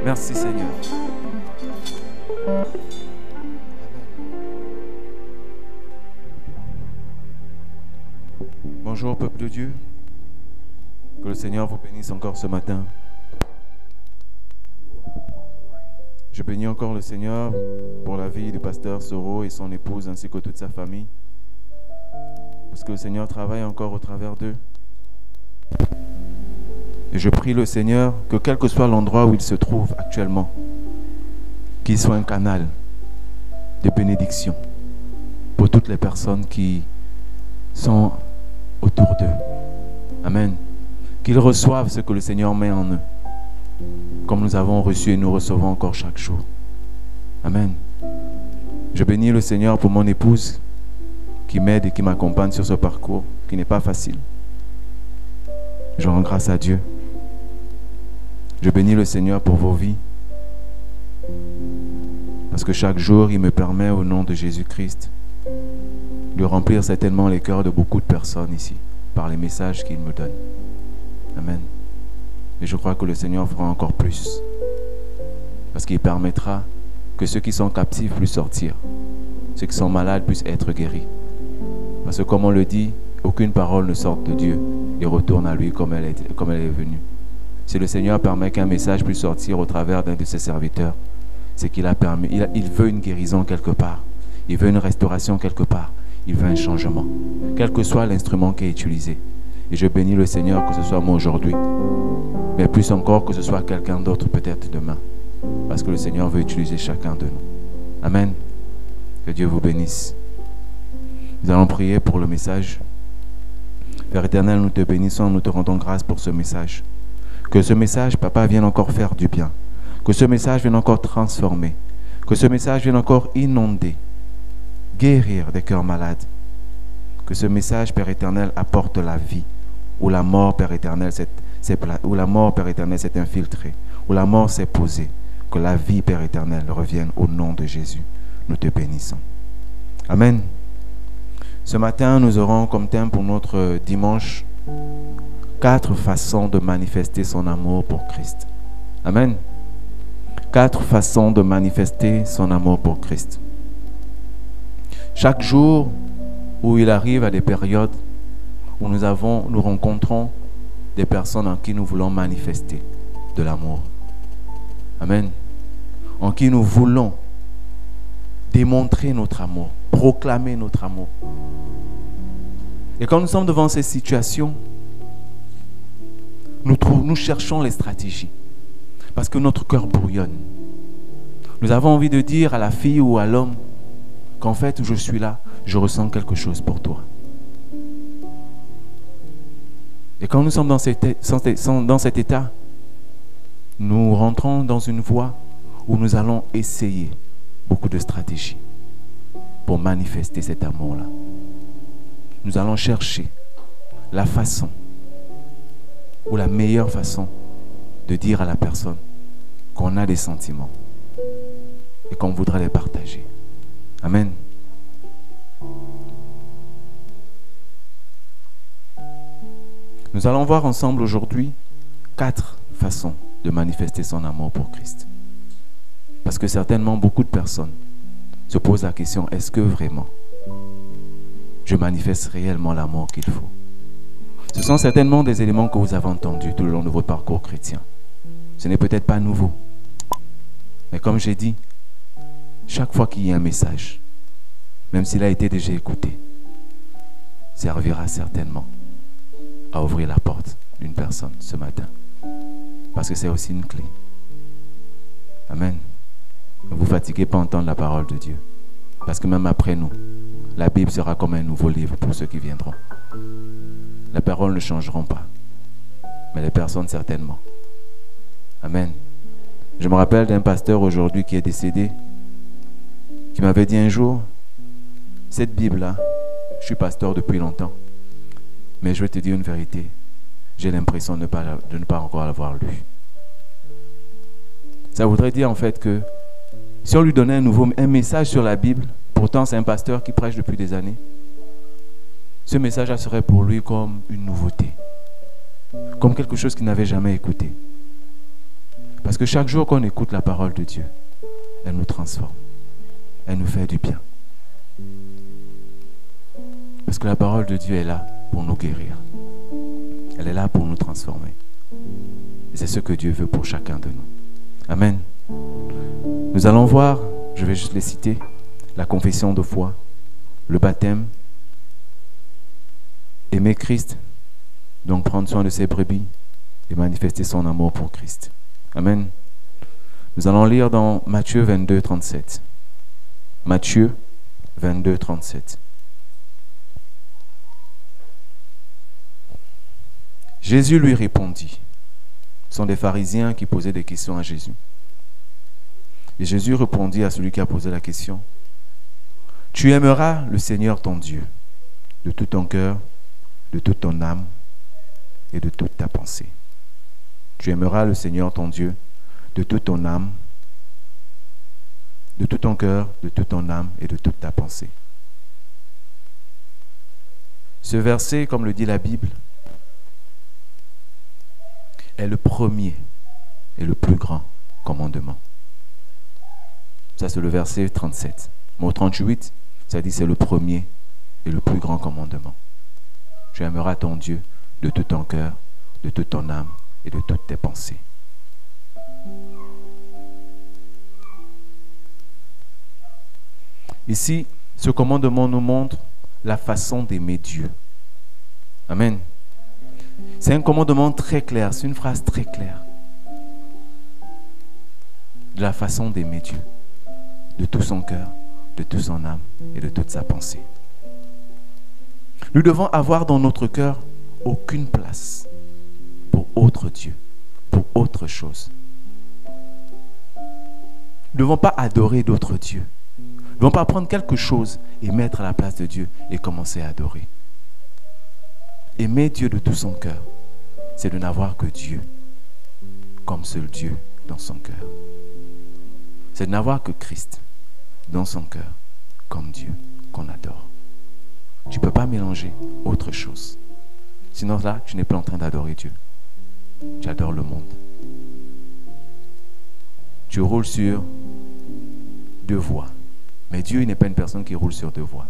Merci Seigneur. Bonjour peuple de Dieu. Que le Seigneur vous bénisse encore ce matin. Je bénis encore le Seigneur pour la vie du pasteur Soro et son épouse ainsi que toute sa famille. Parce que le Seigneur travaille encore au travers d'eux. Et je prie le Seigneur que quel que soit l'endroit où il se trouve actuellement, qu'il soit un canal de bénédiction pour toutes les personnes qui sont autour d'eux. Amen. Qu'ils reçoivent ce que le Seigneur met en eux, comme nous avons reçu et nous recevons encore chaque jour. Amen. Je bénis le Seigneur pour mon épouse qui m'aide et qui m'accompagne sur ce parcours qui n'est pas facile. Je rends grâce à Dieu. Je bénis le Seigneur pour vos vies. Parce que chaque jour, il me permet au nom de Jésus-Christ de remplir certainement les cœurs de beaucoup de personnes ici par les messages qu'il me donne. Amen. Et je crois que le Seigneur fera encore plus. Parce qu'il permettra que ceux qui sont captifs puissent sortir. Ceux qui sont malades puissent être guéris. Parce que comme on le dit, aucune parole ne sort de Dieu et retourne à lui comme elle est venue. Si le Seigneur permet qu'un message puisse sortir au travers d'un de ses serviteurs, c'est qu'il a permis, il veut une guérison quelque part. Il veut une restauration quelque part. Il veut un changement. Quel que soit l'instrument qui est utilisé. Et je bénis le Seigneur que ce soit moi aujourd'hui. Mais plus encore que ce soit quelqu'un d'autre peut-être demain. Parce que le Seigneur veut utiliser chacun de nous. Amen. Que Dieu vous bénisse. Nous allons prier pour le message. Père éternel, nous te bénissons, nous te rendons grâce pour ce message. Que ce message, Papa, vienne encore faire du bien. Que ce message vienne encore transformer. Que ce message vienne encore inonder, guérir des cœurs malades. Que ce message, Père éternel, apporte la vie. Où la mort, Père éternel, s'est infiltrée. Où la mort s'est posée. Que la vie, Père éternel, revienne au nom de Jésus. Nous te bénissons. Amen. Ce matin, nous aurons comme thème pour notre dimanche 4 façons de manifester son amour pour Christ. Amen. 4 façons de manifester son amour pour Christ. Chaque jour où il arrive à des périodes où nous rencontrons des personnes en qui nous voulons manifester de l'amour. Amen. En qui nous voulons démontrer notre amour, proclamer notre amour. Et quand nous sommes devant ces situations, nous cherchons les stratégies. Parce que notre cœur bouillonne. Nous avons envie de dire à la fille ou à l'homme qu'en fait, je suis là, je ressens quelque chose pour toi. Et quand nous sommes dans cet état, nous rentrons dans une voie où nous allons essayer beaucoup de stratégies pour manifester cet amour-là. Nous allons chercher la façon ou la meilleure façon de dire à la personne qu'on a des sentiments et qu'on voudra les partager. Amen. Nous allons voir ensemble aujourd'hui 4 façons de manifester son amour pour Christ. Parce que certainement beaucoup de personnes se posent la question, est-ce que vraiment je manifeste réellement l'amour qu'il faut? Ce sont certainement des éléments que vous avez entendus tout le long de votre parcours chrétien. Ce n'est peut-être pas nouveau. Mais comme j'ai dit, chaque fois qu'il y a un message, même s'il a été déjà écouté, servira certainement à ouvrir la porte d'une personne ce matin. Parce que c'est aussi une clé. Amen. Ne vous fatiguez pas à entendre la parole de Dieu. Parce que même après nous, la Bible sera comme un nouveau livre pour ceux qui viendront. Les paroles ne changeront pas. Mais les personnes certainement. Amen. Je me rappelle d'un pasteur aujourd'hui qui est décédé, qui m'avait dit un jour, cette Bible-là, je suis pasteur depuis longtemps, mais je vais te dire une vérité, j'ai l'impression de ne pas encore l'avoir lu. Ça voudrait dire en fait que si on lui donnait un message sur la Bible, pourtant c'est un pasteur qui prêche depuis des années, ce message-là serait pour lui comme une nouveauté, comme quelque chose qu'il n'avait jamais écouté. Parce que chaque jour qu'on écoute la parole de Dieu, elle nous transforme. Elle nous fait du bien. Parce que la parole de Dieu est là pour nous guérir. Elle est là pour nous transformer. Et c'est ce que Dieu veut pour chacun de nous. Amen. Nous allons voir, je vais juste les citer, la confession de foi, le baptême, aimer Christ, donc prendre soin de ses brebis et manifester son amour pour Christ. Amen. Nous allons lire dans Matthieu 22, 37. Matthieu 22, 37. Jésus lui répondit. Ce sont des pharisiens qui posaient des questions à Jésus. Et Jésus répondit à celui qui a posé la question. Tu aimeras le Seigneur ton Dieu de tout ton cœur, de toute ton âme et de toute ta pensée. Tu aimeras le Seigneur ton Dieu de toute ton âme, de tout ton cœur, de toute ton âme et de toute ta pensée. Ce verset, comme le dit la Bible, est le premier et le plus grand commandement. Ça, c'est le verset 37. Mais au 38, ça dit c'est le premier et le plus grand commandement. Tu aimeras ton Dieu de tout ton cœur, de toute ton âme et de toutes tes pensées. Ici, ce commandement nous montre la façon d'aimer Dieu. Amen. C'est un commandement très clair, c'est une phrase très claire. De la façon d'aimer Dieu, de tout son cœur, de toute son âme et de toute sa pensée. Nous devons avoir dans notre cœur aucune place pour autre Dieu, pour autre chose. Nous ne devons pas adorer d'autres dieux. Nous ne devons pas prendre quelque chose et mettre à la place de Dieu et commencer à adorer. Aimer Dieu de tout son cœur, c'est de n'avoir que Dieu comme seul Dieu dans son cœur. C'est de n'avoir que Christ dans son cœur comme Dieu qu'on adore. Tu ne peux pas mélanger autre chose. Sinon là, tu n'es pas en train d'adorer Dieu. Tu adores le monde. Tu roules sur deux voies. Mais Dieu n'est pas une personne qui roule sur deux voies.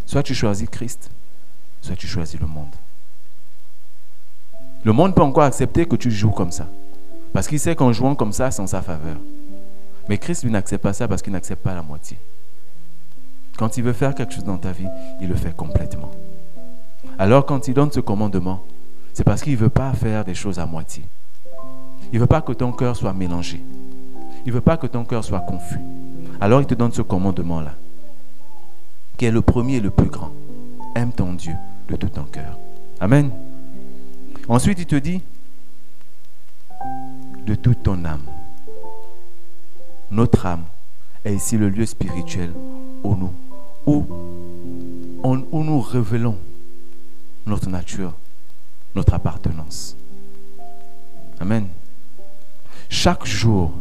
Soit tu choisis Christ, soit tu choisis le monde. Le monde peut encore accepter que tu joues comme ça. Parce qu'il sait qu'en jouant comme ça, c'est en sa faveur. Mais Christ, lui, n'accepte pas ça parce qu'il n'accepte pas la moitié. Quand il veut faire quelque chose dans ta vie, il le fait complètement. Alors quand il donne ce commandement, c'est parce qu'il ne veut pas faire des choses à moitié. Il ne veut pas que ton cœur soit mélangé. Il ne veut pas que ton cœur soit confus. Alors il te donne ce commandement-là, qui est le premier et le plus grand. Aime ton Dieu de tout ton cœur. Amen. Ensuite, il te dit, de toute ton âme. Notre âme est ici le lieu spirituel où nous révélons notre nature, notre appartenance. Amen. Chaque jour,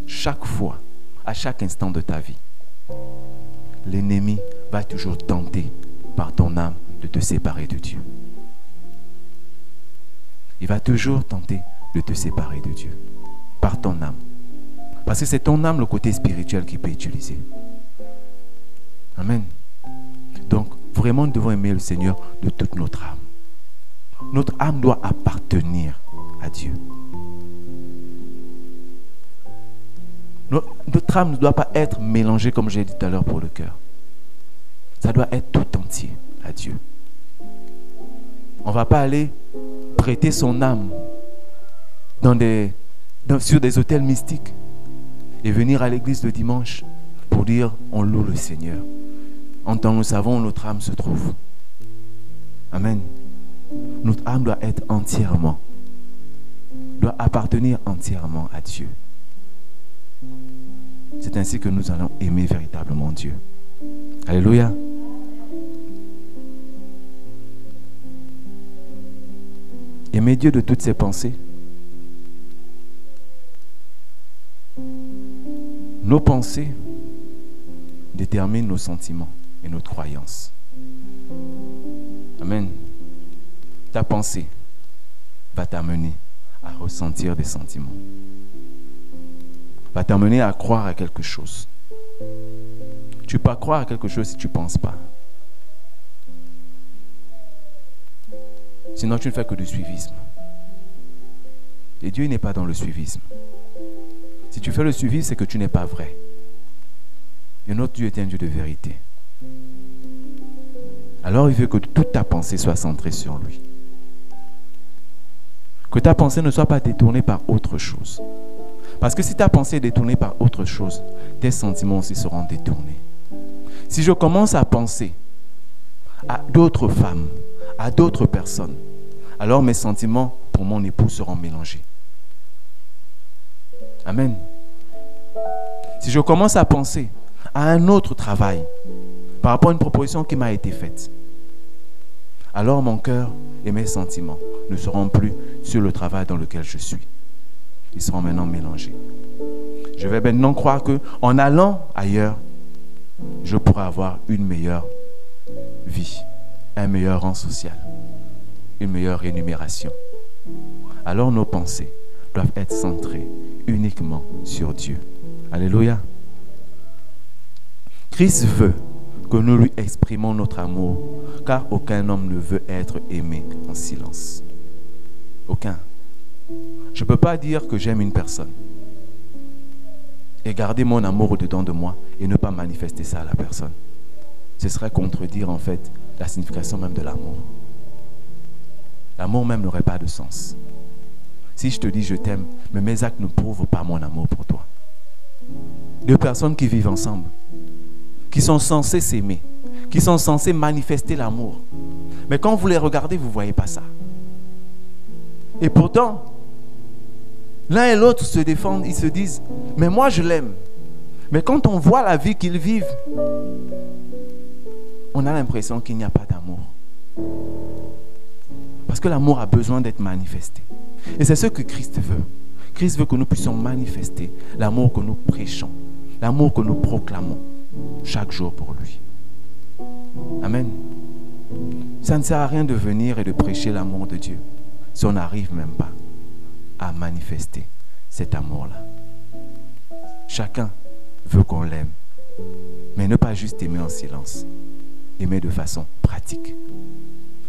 chaque fois, à chaque instant de ta vie, l'ennemi va toujours tenter par ton âme de te séparer de Dieu. Il va toujours tenter de te séparer de Dieu par ton âme. Parce que c'est ton âme, le côté spirituel, qui peut utiliser. Amen. Donc, vraiment, nous devons aimer le Seigneur de toute notre âme. Notre âme doit appartenir à Dieu. Notre âme ne doit pas être mélangée, comme j'ai dit tout à l'heure, pour le cœur. Ça doit être tout entier à Dieu. On ne va pas aller prêter son âme sur des hôtels mystiques et venir à l'église le dimanche pour dire on loue le Seigneur. En tant que nous savons où notre âme se trouve. Amen. Notre âme doit être entièrement, doit appartenir entièrement à Dieu. C'est ainsi que nous allons aimer véritablement Dieu. Alléluia. Aimer Dieu de toutes ses pensées. Nos pensées déterminent nos sentiments et notre croyance. Amen. Ta pensée va t'amener à ressentir des sentiments. Va t'amener à croire à quelque chose. Tu ne peux pas croire à quelque chose si tu ne penses pas. Sinon, tu ne fais que du suivisme. Et Dieu n'est pas dans le suivisme. Si tu fais le suivisme, c'est que tu n'es pas vrai. Et notre Dieu est un Dieu de vérité. Alors il veut que toute ta pensée soit centrée sur lui. Que ta pensée ne soit pas détournée par autre chose. Parce que si ta pensée est détournée par autre chose, tes sentiments aussi seront détournés. Si je commence à penser à d'autres femmes, à d'autres personnes, alors mes sentiments pour mon époux seront mélangés. Amen. Si je commence à penser à un autre travail par rapport à une proposition qui m'a été faite, alors mon cœur et mes sentiments ne seront plus sur le travail dans lequel je suis. Ils seront maintenant mélangés. Je vais maintenant croire qu'en allant ailleurs, je pourrai avoir une meilleure vie, un meilleur rang social, une meilleure rémunération. Alors nos pensées doivent être centrées uniquement sur Dieu. Alléluia. Christ veut que nous lui exprimons notre amour, car aucun homme ne veut être aimé en silence. Aucun. Je ne peux pas dire que j'aime une personne et garder mon amour au-dedans de moi et ne pas manifester ça à la personne. Ce serait contredire en fait la signification même de l'amour. L'amour même n'aurait pas de sens. Si je te dis je t'aime, mais mes actes ne prouvent pas mon amour pour toi. Deux personnes qui vivent ensemble, qui sont censées s'aimer, qui sont censées manifester l'amour. Mais quand vous les regardez, vous ne voyez pas ça. Et pourtant, l'un et l'autre se défendent, ils se disent, mais moi je l'aime. Mais quand on voit la vie qu'ils vivent, on a l'impression qu'il n'y a pas d'amour. Parce que l'amour a besoin d'être manifesté. Et c'est ce que Christ veut. Christ veut que nous puissions manifester l'amour que nous prêchons, l'amour que nous proclamons chaque jour pour lui. Amen. Ça ne sert à rien de venir et de prêcher l'amour de Dieu si on n'arrive même pas à manifester cet amour-là. Chacun veut qu'on l'aime, mais ne pas juste aimer en silence, aimer de façon pratique.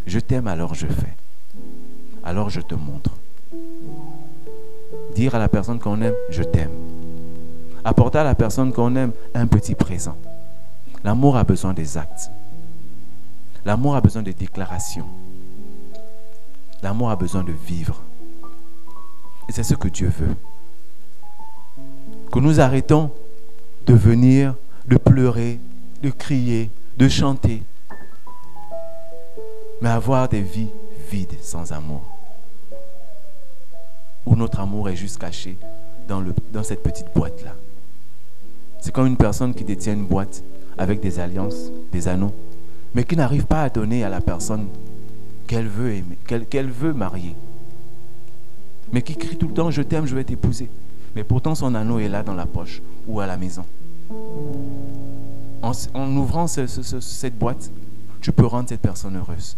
Je t'aime, alors je fais. Alors je te montre. Dire à la personne qu'on aime, je t'aime. Apporter à la personne qu'on aime un petit présent. L'amour a besoin des actes. L'amour a besoin de déclarations. L'amour a besoin de vivre. Et c'est ce que Dieu veut. Que nous arrêtons de venir, de pleurer, de crier, de chanter, mais avoir des vies vides sans amour. Où notre amour est juste caché dans cette petite boîte-là. C'est comme une personne qui détient une boîte avec des alliances, des anneaux, mais qui n'arrive pas à donner à la personne qu'elle veut aimer, qu'elle veut marier. Mais qui crie tout le temps, je t'aime, je vais t'épouser. Mais pourtant son anneau est là dans la poche ou à la maison. En ouvrant cette boîte, tu peux rendre cette personne heureuse.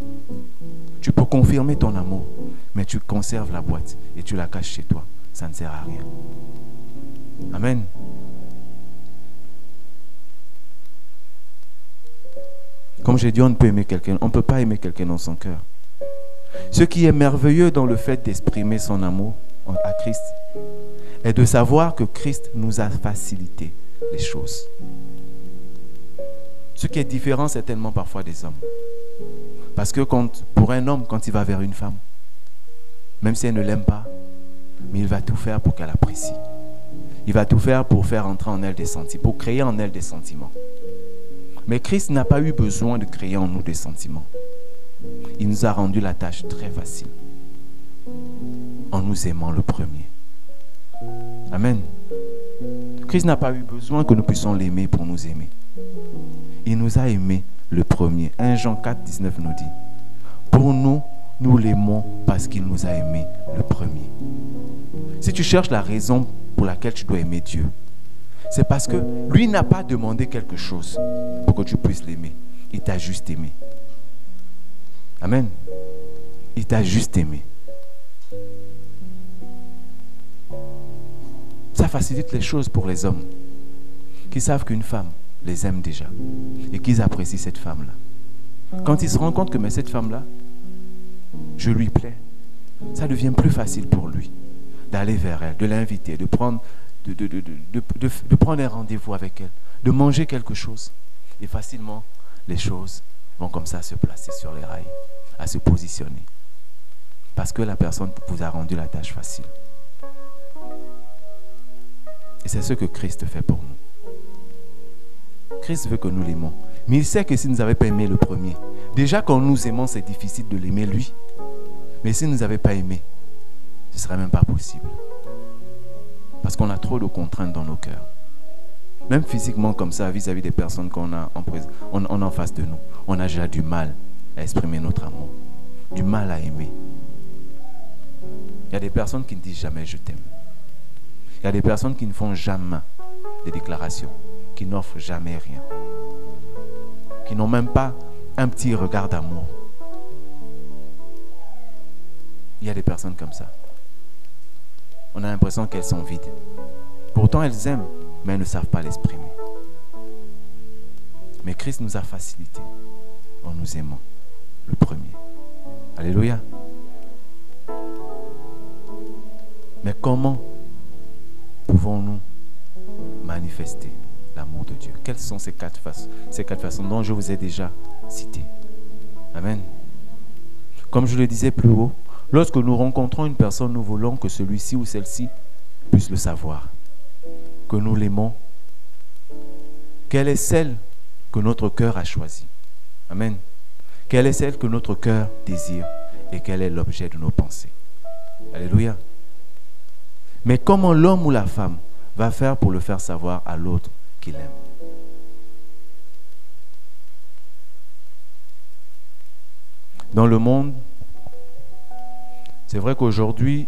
Tu peux confirmer ton amour, mais tu conserves la boîte et tu la caches chez toi. Ça ne sert à rien. Amen. Comme j'ai dit, on ne peut aimer quelqu'un, on ne peut pas aimer quelqu'un dans son cœur. Ce qui est merveilleux dans le fait d'exprimer son amour à Christ est de savoir que Christ nous a facilité les choses. Ce qui est différent certainement parfois des hommes. Parce que pour un homme, quand il va vers une femme, même si elle ne l'aime pas, mais il va tout faire pour qu'elle apprécie. Il va tout faire pour faire entrer en elle des sentiments, pour créer en elle des sentiments. Mais Christ n'a pas eu besoin de créer en nous des sentiments. Il nous a rendu la tâche très facile en nous aimant le premier. Amen. Christ n'a pas eu besoin que nous puissions l'aimer pour nous aimer. Il nous a aimés le premier. 1 Jean 4, 19 nous dit, pour nous, nous l'aimons parce qu'il nous a aimés le premier. Si tu cherches la raison pour laquelle tu dois aimer Dieu, c'est parce que lui n'a pas demandé quelque chose pour que tu puisses l'aimer. Il t'a juste aimé. Amen. Il t'a juste aimé. facilite les choses pour les hommes qui savent qu'une femme les aime déjà et qu'ils apprécient cette femme-là. Quand ils se rendent compte que mais cette femme-là, je lui plais, ça devient plus facile pour lui d'aller vers elle, de l'inviter, de prendre un rendez-vous avec elle, de manger quelque chose. Et facilement, les choses vont comme ça se placer sur les rails, à se positionner. Parce que la personne vous a rendu la tâche facile. Et c'est ce que Christ fait pour nous. Christ veut que nous l'aimons. Mais il sait que s'il ne nous avait pas aimé le premier, déjà quand nous aimons, c'est difficile de l'aimer lui. Mais s'il ne nous avait pas aimé, ce ne serait même pas possible. Parce qu'on a trop de contraintes dans nos cœurs. Même physiquement comme ça, vis-à-vis des personnes qu'on a en face de nous. On a déjà du mal à exprimer notre amour. Du mal à aimer. Il y a des personnes qui ne disent jamais « je t'aime ». Il y a des personnes qui ne font jamais des déclarations, qui n'offrent jamais rien, qui n'ont même pas un petit regard d'amour. Il y a des personnes comme ça. On a l'impression qu'elles sont vides. Pourtant, elles aiment, mais elles ne savent pas l'exprimer. Mais Christ nous a facilité en nous aimant, le premier. Alléluia. Mais comment pouvons-nous manifester l'amour de Dieu? Quelles sont ces quatre façons dont je vous ai déjà citées? Amen. Comme je le disais plus haut, lorsque nous rencontrons une personne, nous voulons que celui-ci ou celle-ci puisse le savoir, que nous l'aimons, quelle est celle que notre cœur a choisie. Amen. Quelle est celle que notre cœur désire et quel est l'objet de nos pensées. Alléluia. Mais comment l'homme ou la femme va faire pour le faire savoir à l'autre qu'il aime? Dans le monde, c'est vrai qu'aujourd'hui,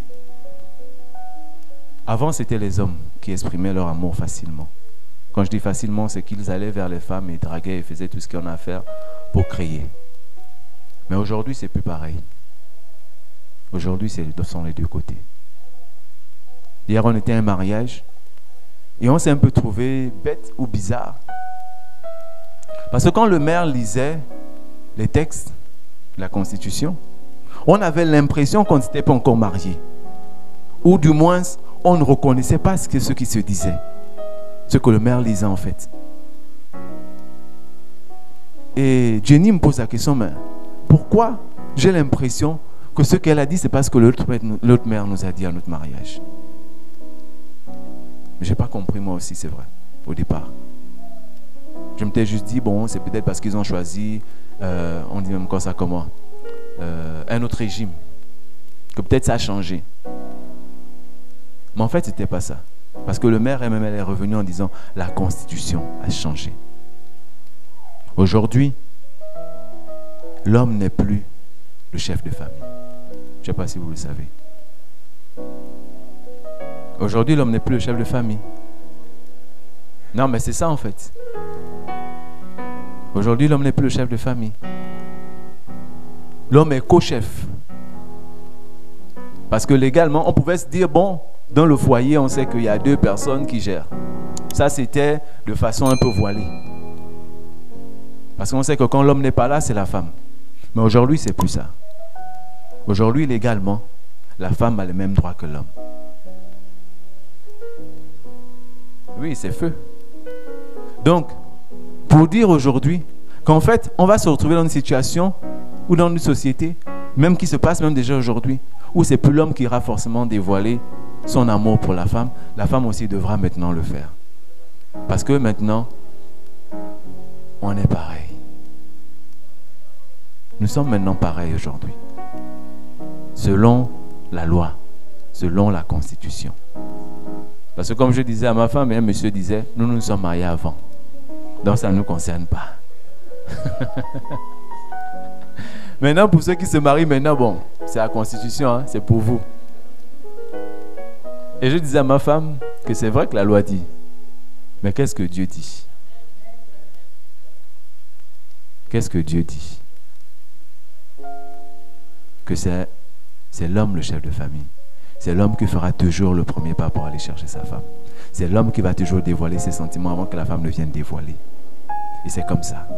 avant c'était les hommes qui exprimaient leur amour facilement. Quand je dis facilement, c'est qu'ils allaient vers les femmes et draguaient et faisaient tout ce qu'on a à faire pour crier. Mais aujourd'hui, c'est plus pareil. Aujourd'hui, ce sont les deux côtés. Hier, on était à un mariage et on s'est un peu trouvé bête ou bizarre. Parce que quand le maire lisait les textes de la Constitution, on avait l'impression qu'on n'était pas encore mariés. Ou du moins, on ne reconnaissait pas ce qui se disait. Ce que le maire lisait en fait. Et Jenny me pose la question, mais pourquoi j'ai l'impression que ce qu'elle a dit, c'est parce que l'autre mère nous a dit à notre mariage? Mais je n'ai pas compris moi aussi, c'est vrai, au départ. Je m'étais juste dit, bon, c'est peut-être parce qu'ils ont choisi, on dit même quoi ça comment, un autre régime. Que peut-être ça a changé. Mais en fait, ce n'était pas ça. Parce que le maire elle est revenu en disant, la Constitution a changé. Aujourd'hui, l'homme n'est plus le chef de famille. Je ne sais pas si vous le savez. Aujourd'hui, l'homme n'est plus le chef de famille. Non, mais c'est ça en fait. Aujourd'hui, l'homme n'est plus le chef de famille. L'homme est co-chef. Parce que légalement, on pouvait se dire, bon, dans le foyer, on sait qu'il y a 2 personnes qui gèrent. Ça, c'était de façon un peu voilée. Parce qu'on sait que quand l'homme n'est pas là, c'est la femme. Mais aujourd'hui, c'est plus ça. Aujourd'hui, légalement, la femme a les mêmes droits que l'homme. Oui, c'est feu. Donc, pour dire aujourd'hui qu'en fait, on va se retrouver dans une situation ou dans une société, même qui se passe même déjà aujourd'hui, où c'est plus l'homme qui ira forcément dévoiler son amour pour la femme aussi devra maintenant le faire. Parce que maintenant, on est pareil. Nous sommes maintenant pareils aujourd'hui. Selon la loi, selon la Constitution. Parce que comme je disais à ma femme, et un monsieur disait, nous nous sommes mariés avant. Donc ça ne nous concerne pas. Maintenant, pour ceux qui se marient maintenant, bon, c'est la Constitution, hein, c'est pour vous. Et je disais à ma femme que c'est vrai que la loi dit. Mais qu'est-ce que Dieu dit? Qu'est-ce que Dieu dit? Que c'est l'homme le chef de famille. c'est l'homme qui fera toujours le premier pas pour aller chercher sa femme. C'est l'homme qui va toujours dévoiler ses sentiments avant que la femme ne vienne dévoiler. Et c'est comme ça.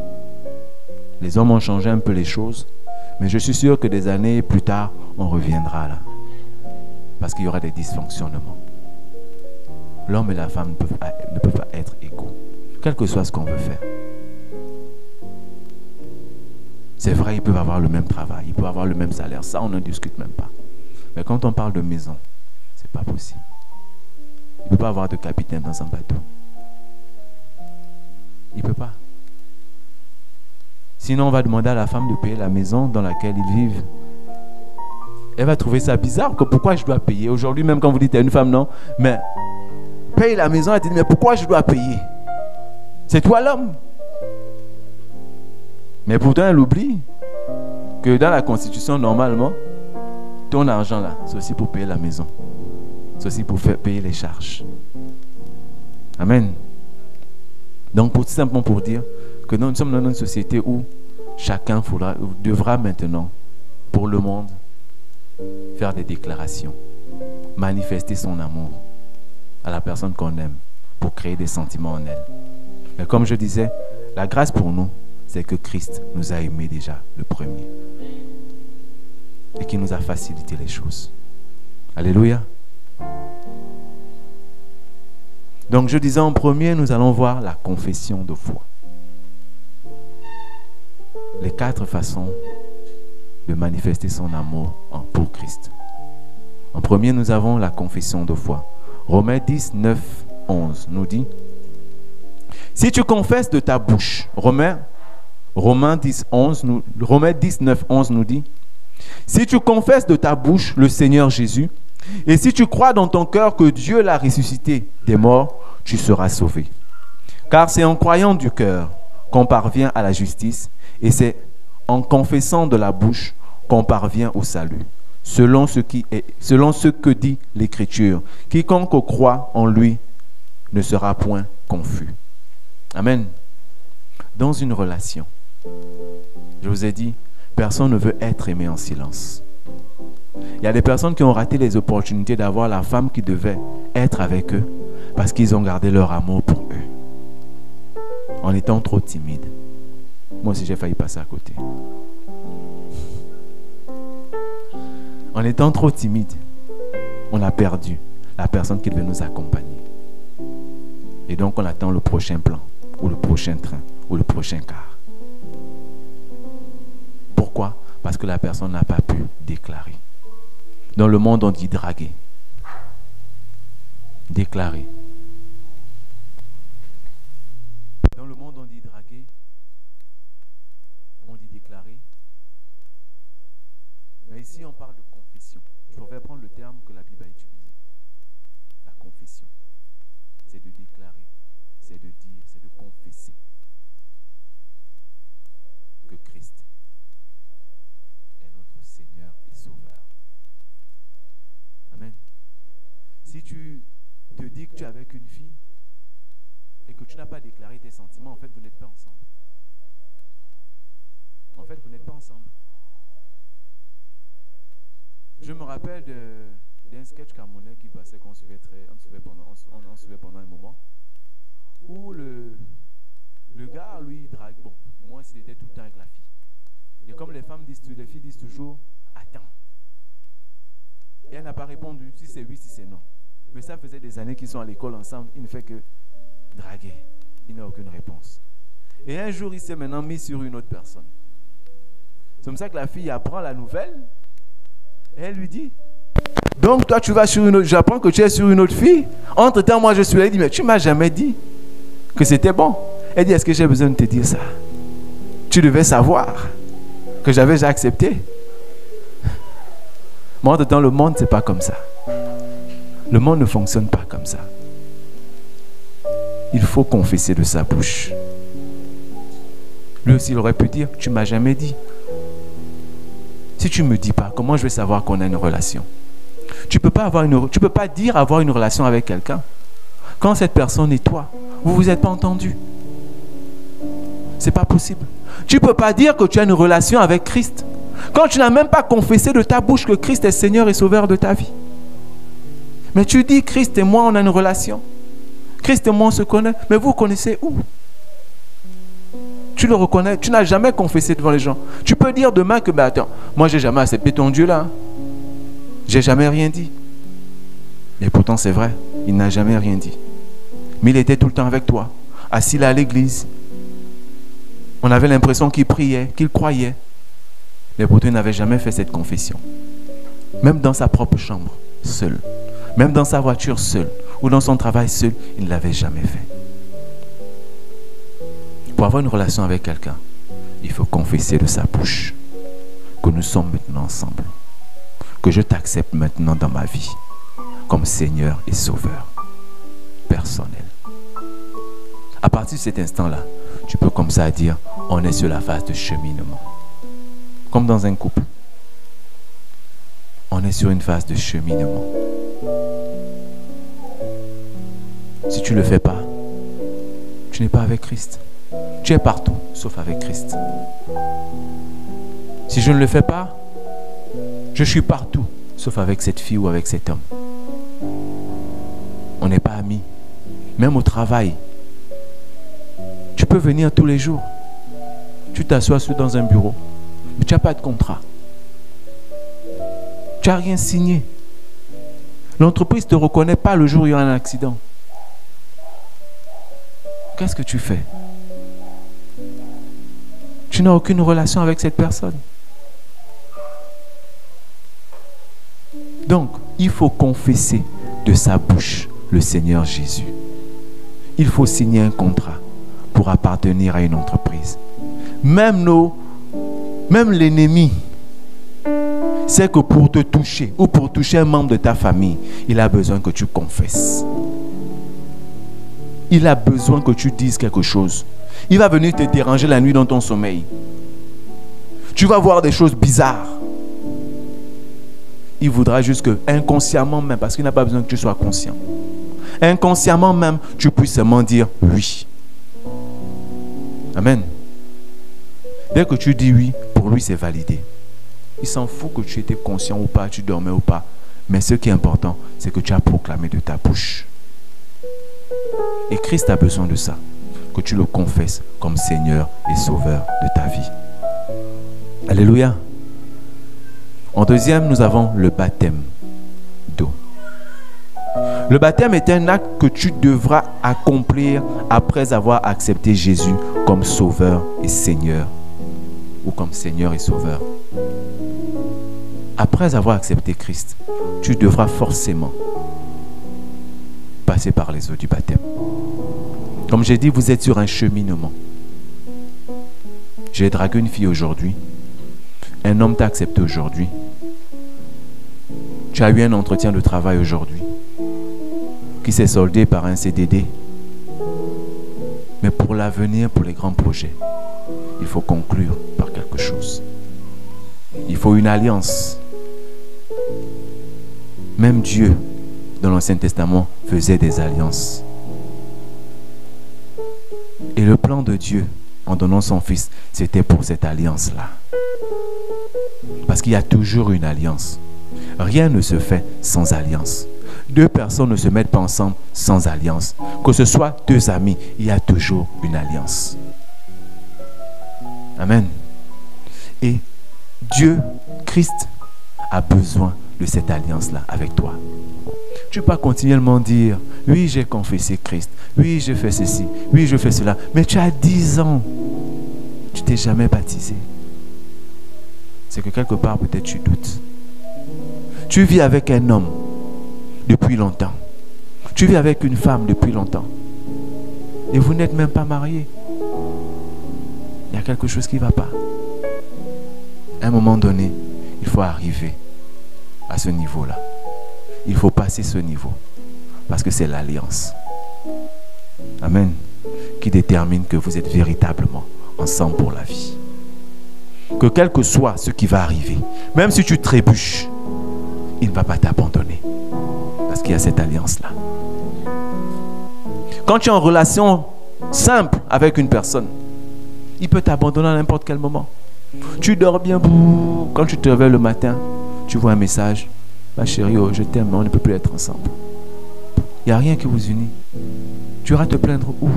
Les hommes ont changé un peu les choses, mais je suis sûr que des années plus tard, on reviendra là. Parce qu'il y aura des dysfonctionnements. L'homme et la femme ne peuvent pas être égaux, quel que soit ce qu'on veut faire. C'est vrai, ils peuvent avoir le même travail, ils peuvent avoir le même salaire, ça on ne discute même pas. Mais quand on parle de maison, c'est pas possible. Il ne peut pas avoir de capitaine dans un bateau. Il ne peut pas. Sinon, on va demander à la femme de payer la maison dans laquelle ils vivent. Elle va trouver ça bizarre, que pourquoi je dois payer. Aujourd'hui, même quand vous dites à une femme, non, mais paye la maison, elle dit, mais pourquoi je dois payer? C'est toi l'homme. Mais pourtant, elle oublie que dans la Constitution, normalement, ton argent là, c'est aussi pour payer la maison. C'est aussi pour faire payer les charges. Amen. Donc, tout simplement pour dire que nous sommes dans une société où chacun devra maintenant, pour le monde, faire des déclarations, manifester son amour à la personne qu'on aime pour créer des sentiments en elle. Mais comme je disais, la grâce pour nous, c'est que Christ nous a aimés déjà le premier et qui nous a facilité les choses. Alléluia. Donc je disais en premier, nous allons voir la confession de foi. Les 4 façons de manifester son amour pour Christ. En premier, nous avons la confession de foi. Romains 10, 9, 11 nous dit: si tu confesses de ta bouche, Romains 10, 9, 11 nous dit: si tu confesses de ta bouche le Seigneur Jésus, et si tu crois dans ton cœur que Dieu l'a ressuscité des morts, tu seras sauvé. Car c'est en croyant du cœur qu'on parvient à la justice, et c'est en confessant de la bouche qu'on parvient au salut. Selon ce que dit l'Écriture, quiconque croit en lui ne sera point confus. Amen. Dans une relation, je vous ai dit, personne ne veut être aimé en silence. Il y a des personnes qui ont raté les opportunités d'avoir la femme qui devait être avec eux parce qu'ils ont gardé leur amour pour eux, en étant trop timides. Moi aussi, j'ai failli passer à côté. En étant trop timide, on a perdu la personne qui devait nous accompagner. Et donc, on attend le prochain plan, ou le prochain train, ou le prochain car. Pourquoi? Parce que la personne n'a pas pu déclarer. Dans le monde, on dit draguer. Déclarer. Dans le monde, on dit draguer. On dit déclarer. Mais ici, on parle de confession. Je pourrais prendre le terme que la Bible a utilisé. La confession. C'est de déclarer, c'est de dire, c'est de confesser que Christ est notre Seigneur et Sauveur. Amen. Si tu te dis que tu es avec une fille et que tu n'as pas déclaré tes sentiments, en fait, vous n'êtes pas ensemble. En fait, vous n'êtes pas ensemble. Je me rappelle d'un sketch camerounais qui passait, qu'on suivait pendant un moment, où le gars, lui, drague. Bon, moi, il était tout le temps avec la fille. Et comme les filles disent toujours, attends. Et elle n'a pas répondu, si c'est oui, si c'est non. Mais ça faisait des années qu'ils sont à l'école ensemble, il ne fait que draguer. Il n'a aucune réponse. Et un jour, il s'est maintenant mis sur une autre personne. C'est comme ça que la fille apprend la nouvelle. Et elle lui dit, donc toi tu vas sur une autre, j'apprends que tu es sur une autre fille. Entre-temps, moi je suis là, il dit, mais tu ne m'as jamais dit que c'était bon. Elle dit, est-ce que j'ai besoin de te dire ça? Tu devais savoir que j'avais déjà accepté. Mais entre-temps, le monde, c'est pas comme ça. Le monde ne fonctionne pas comme ça. Il faut confesser de sa bouche. Lui aussi, il aurait pu dire, tu ne m'as jamais dit. Si tu ne me dis pas, comment je vais savoir qu'on a une relation? Tu peux pas dire avoir une relation avec quelqu'un quand cette personne et toi, vous ne vous êtes pas entendus. C'est pas possible. Tu ne peux pas dire que tu as une relation avec Christ quand tu n'as même pas confessé de ta bouche que Christ est Seigneur et Sauveur de ta vie. Mais tu dis, Christ et moi, on a une relation. Christ et moi, on se connaît. Mais vous connaissez où? Tu le reconnais. Tu n'as jamais confessé devant les gens. Tu peux dire demain que, ben attends, moi, j'ai jamais accepté ton Dieu là. J'ai jamais rien dit. Et pourtant, c'est vrai. Il n'a jamais rien dit. Mais il était tout le temps avec toi. Assis là à l'église. On avait l'impression qu'il priait, qu'il croyait. Mais pourtant, il n'avait jamais fait cette confession. Même dans sa propre chambre, seul. Même dans sa voiture, seul. Ou dans son travail, seul. Il ne l'avait jamais fait. Pour avoir une relation avec quelqu'un, il faut confesser de sa bouche que nous sommes maintenant ensemble. Que je t'accepte maintenant dans ma vie comme Seigneur et Sauveur personnel. À partir de cet instant-là, tu peux comme ça dire, on est sur la phase de cheminement. Comme dans un couple. On est sur une phase de cheminement. Si tu ne le fais pas, tu n'es pas avec Christ. Tu es partout, sauf avec Christ. Si je ne le fais pas, je suis partout, sauf avec cette fille ou avec cet homme. On n'est pas amis. Même au travail. Tu peux venir tous les jours. Tu t'assois dans un bureau, mais tu n'as pas de contrat. Tu n'as rien signé. L'entreprise ne te reconnaît pas le jour où il y a un accident. Qu'est-ce que tu fais? Tu n'as aucune relation avec cette personne. Donc, il faut confesser de sa bouche le Seigneur Jésus. Il faut signer un contrat pour appartenir à une entreprise. Même l'ennemi sait que pour te toucher ou pour toucher un membre de ta famille, il a besoin que tu confesses. Il a besoin que tu dises quelque chose. Il va venir te déranger la nuit dans ton sommeil. Tu vas voir des choses bizarres. Il voudra juste que, inconsciemment même, parce qu'il n'a pas besoin que tu sois conscient, inconsciemment même, tu puisses seulement dire oui. Amen. Dès que tu dis oui, pour lui c'est validé. Il s'en fout que tu étais conscient ou pas, tu dormais ou pas. Mais ce qui est important, c'est que tu as proclamé de ta bouche. Et Christ a besoin de ça. Que tu le confesses comme Seigneur et Sauveur de ta vie. Alléluia. En deuxième, nous avons le baptême d'eau. Le baptême est un acte que tu devras accomplir après avoir accepté Jésus comme Sauveur et Seigneur. Ou comme Seigneur et Sauveur. Après avoir accepté Christ, tu devras forcément passer par les eaux du baptême. Comme j'ai dit, vous êtes sur un cheminement. J'ai dragué une fille aujourd'hui. Un homme t'a accepté aujourd'hui. Tu as eu un entretien de travail aujourd'hui qui s'est soldé par un CDD. Mais pour l'avenir, pour les grands projets, il faut conclure par quelque chose. Il faut une alliance. Même Dieu, dans l'Ancien Testament, faisait des alliances. Et le plan de Dieu, en donnant son Fils, c'était pour cette alliance-là. Parce qu'il y a toujours une alliance. Rien ne se fait sans alliance. Deux personnes ne se mettent pas ensemble sans alliance. Que ce soit deux amis, il y a toujours une alliance. Amen. Et Dieu, Christ, a besoin de cette alliance-là avec toi. Tu ne peux pas continuellement dire, oui, j'ai confessé Christ, oui, je fais ceci, oui, je fais cela, mais tu as 10 ans, tu t'es jamais baptisé. C'est que quelque part, peut-être tu doutes. Tu vis avec un homme depuis longtemps. Tu vis avec une femme depuis longtemps. Et vous n'êtes même pas mariés. Il y a quelque chose qui ne va pas. À un moment donné, il faut arriver à ce niveau-là. Il faut passer ce niveau. Parce que c'est l'alliance. Amen. Qui détermine que vous êtes véritablement ensemble pour la vie. Que quel que soit ce qui va arriver, même si tu trébuches, il ne va pas t'abandonner. Parce qu'il y a cette alliance-là. Quand tu es en relation simple avec une personne, il peut t'abandonner à n'importe quel moment. Tu dors bien, quand tu te réveilles le matin, tu vois un message. Ma chérie, oh, je t'aime, mais on ne peut plus être ensemble. Il n'y a rien qui vous unit. Tu iras te plaindre où?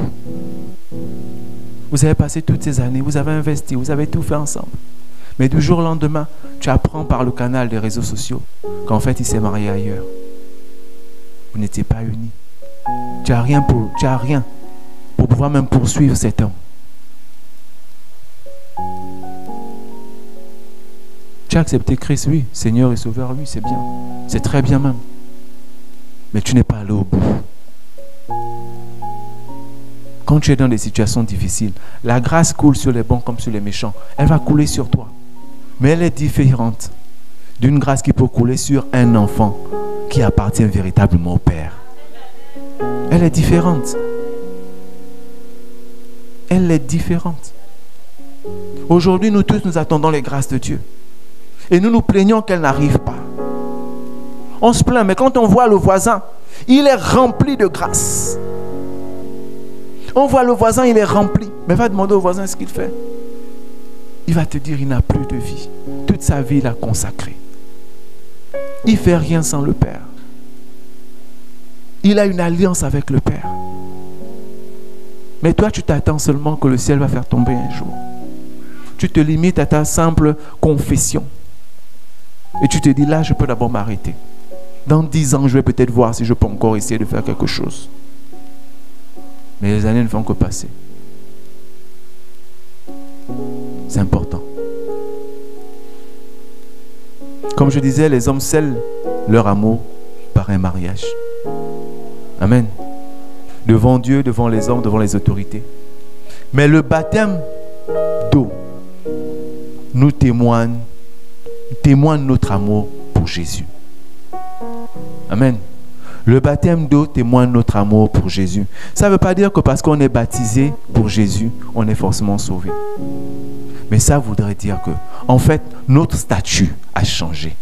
Vous avez passé toutes ces années, vous avez investi, vous avez tout fait ensemble. Mais du jour au lendemain, tu apprends par le canal des réseaux sociaux qu'en fait, il s'est marié ailleurs. Vous n'étiez pas unis. Tu n'as rien pour pouvoir même poursuivre cet homme. Tu as accepté Christ, oui, Seigneur et Sauveur, oui, c'est bien. C'est très bien même. Mais tu n'es pas allé au bout. Quand tu es dans des situations difficiles, la grâce coule sur les bons comme sur les méchants. Elle va couler sur toi. Mais elle est différente d'une grâce qui peut couler sur un enfant qui appartient véritablement au Père. Elle est différente. Elle est différente. Aujourd'hui, nous tous, nous attendons les grâces de Dieu. Et nous nous plaignons qu'elles n'arrivent pas. On se plaint, mais quand on voit le voisin, il est rempli de grâce. On voit le voisin, il est rempli. Mais va demander au voisin ce qu'il fait. Il va te dire, il n'a plus de vie. Toute sa vie, il a consacré. Il ne fait rien sans le Père. Il a une alliance avec le Père. Mais toi, tu t'attends seulement que le ciel va faire tomber un jour. Tu te limites à ta simple confession. Et tu te dis, là, je peux d'abord m'arrêter. Dans 10 ans, je vais peut-être voir si je peux encore essayer de faire quelque chose. Mais les années ne font que passer. C'est important. Comme je disais, les hommes scellent leur amour par un mariage. Amen. Devant Dieu, devant les hommes, devant les autorités. Mais le baptême d'eau nous témoigne notre amour pour Jésus. Amen. Le baptême d'eau témoigne notre amour pour Jésus. Ça ne veut pas dire que parce qu'on est baptisé pour Jésus, on est forcément sauvé. Mais ça voudrait dire que, en fait, notre statut a changé.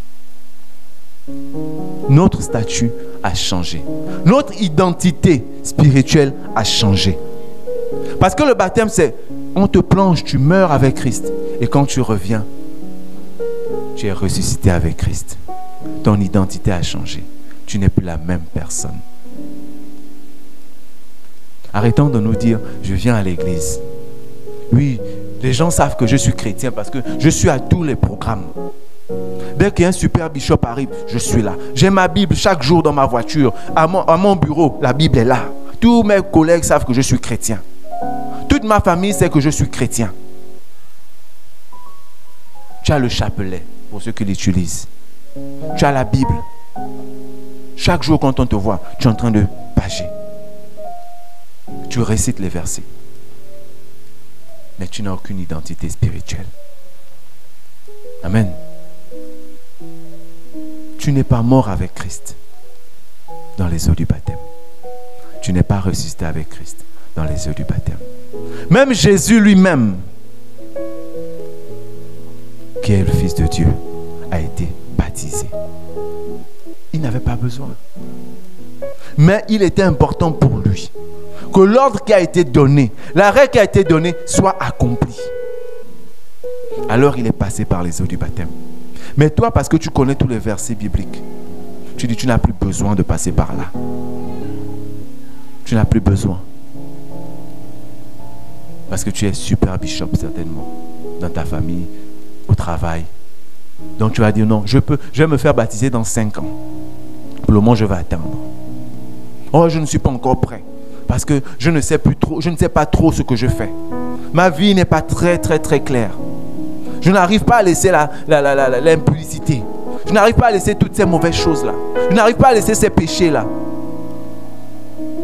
Notre statut a changé. Notre identité spirituelle a changé. Parce que le baptême, c'est, on te plonge, tu meurs avec Christ. Et quand tu reviens, tu es ressuscité avec Christ. Ton identité a changé. Tu n'es plus la même personne. Arrêtons de nous dire, je viens à l'église. Oui, les gens savent que je suis chrétien parce que je suis à tous les programmes. Dès qu'un super bishop arrive, je suis là. J'ai ma Bible chaque jour dans ma voiture. À mon bureau, la Bible est là. Tous mes collègues savent que je suis chrétien. Toute ma famille sait que je suis chrétien. Tu as le chapelet, pour ceux qui l'utilisent. Tu as la Bible. Chaque jour quand on te voit, tu es en train de pager. Tu récites les versets. Mais tu n'as aucune identité spirituelle. Amen. Tu n'es pas mort avec Christ dans les eaux du baptême. Tu n'es pas ressuscité avec Christ dans les eaux du baptême. Même Jésus lui-même, qui est le Fils de Dieu, a été baptisé. Il n'avait pas besoin. Mais il était important pour lui que l'ordre qui a été donné, l'arrêt qui a été donné soit accompli. Alors il est passé par les eaux du baptême. Mais toi, parce que tu connais tous les versets bibliques, tu dis tu n'as plus besoin de passer par là. Tu n'as plus besoin. Parce que tu es super bishop certainement, dans ta famille, au travail. Donc tu vas dire non, je vais me faire baptiser dans 5 ans. Pour le moment, je vais attendre. Oh, je ne suis pas encore prêt. Parce que je ne sais pas trop ce que je fais. Ma vie n'est pas très claire. Je n'arrive pas à laisser l'impudicité. Je n'arrive pas à laisser toutes ces mauvaises choses-là. Je n'arrive pas à laisser ces péchés-là.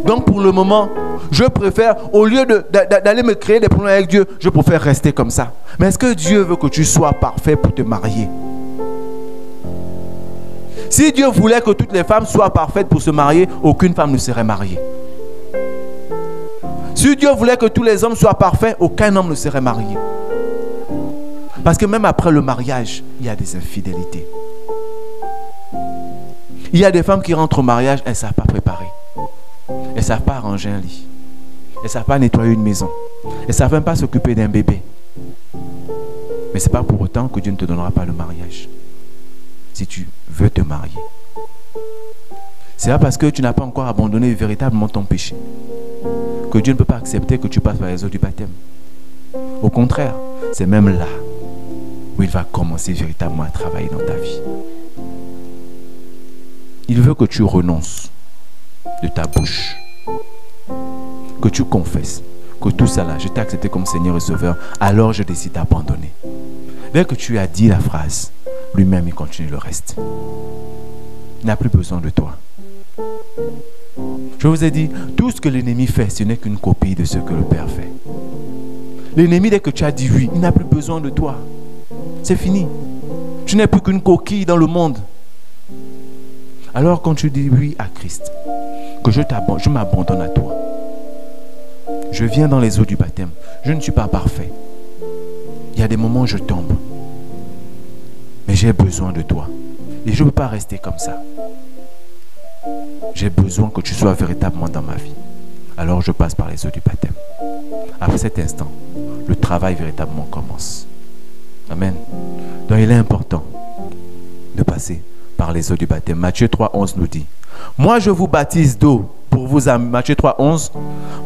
Donc pour le moment, je préfère, au lieu d'aller me créer des problèmes avec Dieu, je préfère rester comme ça. Mais est-ce que Dieu veut que tu sois parfait pour te marier? Si Dieu voulait que toutes les femmes soient parfaites pour se marier, aucune femme ne serait mariée. Si Dieu voulait que tous les hommes soient parfaits, aucun homme ne serait marié. Parce que même après le mariage, il y a des infidélités. Il y a des femmes qui rentrent au mariage, elles ne savent pas préparer. Elles ne savent pas arranger un lit. Elles ne savent pas nettoyer une maison. Elles ne savent même pas s'occuper d'un bébé. Mais ce n'est pas pour autant que Dieu ne te donnera pas le mariage. Si tu veux te marier. C'est pas parce que tu n'as pas encore abandonné véritablement ton péché que Dieu ne peut pas accepter que tu passes par les eaux du baptême. Au contraire, c'est même là où il va commencer véritablement à travailler dans ta vie. Il veut que tu renonces de ta bouche, que tu confesses que tout ça là, je t'ai accepté comme Seigneur et Sauveur, alors je décide d'abandonner. Dès que tu as dit la phrase, lui-même il continue le reste. Il n'a plus besoin de toi. Je vous ai dit, tout ce que l'ennemi fait, ce n'est qu'une copie de ce que le Père fait. L'ennemi, dès que tu as dit oui, il n'a plus besoin de toi. C'est fini. Tu n'es plus qu'une coquille dans le monde. Alors quand tu dis oui à Christ, que je m'abandonne à toi, je viens dans les eaux du baptême, je ne suis pas parfait. Il y a des moments où je tombe. Mais j'ai besoin de toi. Et je ne peux pas rester comme ça. J'ai besoin que tu sois véritablement dans ma vie. Alors je passe par les eaux du baptême. À cet instant, le travail véritablement commence. Amen. Donc il est important de passer par les eaux du baptême. Matthieu 3,11 nous dit, moi je vous baptise d'eau pour vous amener, Matthieu 3,11,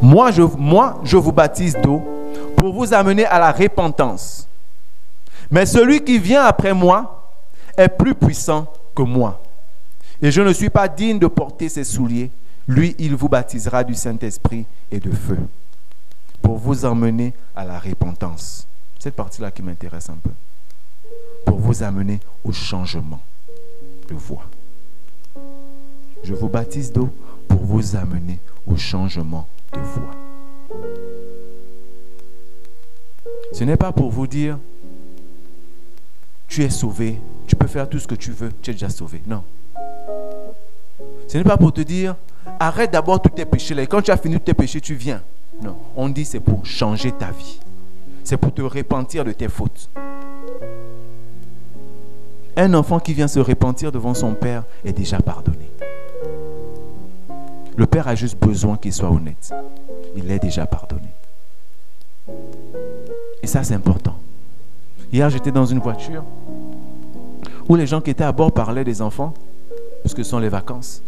moi je vous baptise d'eau pour vous amener à la repentance. Mais celui qui vient après moi est plus puissant que moi. Et je ne suis pas digne de porter ses souliers. Lui, il vous baptisera du Saint-Esprit et de feu pour vous emmener à la repentance. Cette partie-là qui m'intéresse un peu. Pour vous amener au changement de voie. Je vous baptise d'eau pour vous amener au changement de voie. Ce n'est pas pour vous dire tu es sauvé, tu peux faire tout ce que tu veux, tu es déjà sauvé. Non. Ce n'est pas pour te dire arrête d'abord tous tes péchés là, et quand tu as fini tous tes péchés, tu viens. Non. On dit c'est pour changer ta vie. C'est pour te repentir de tes fautes. Un enfant qui vient se repentir devant son père est déjà pardonné. Le père a juste besoin qu'il soit honnête. Il est déjà pardonné. Et ça, c'est important. Hier, j'étais dans une voiture où les gens qui étaient à bord parlaient des enfants, parce que ce sont les vacances.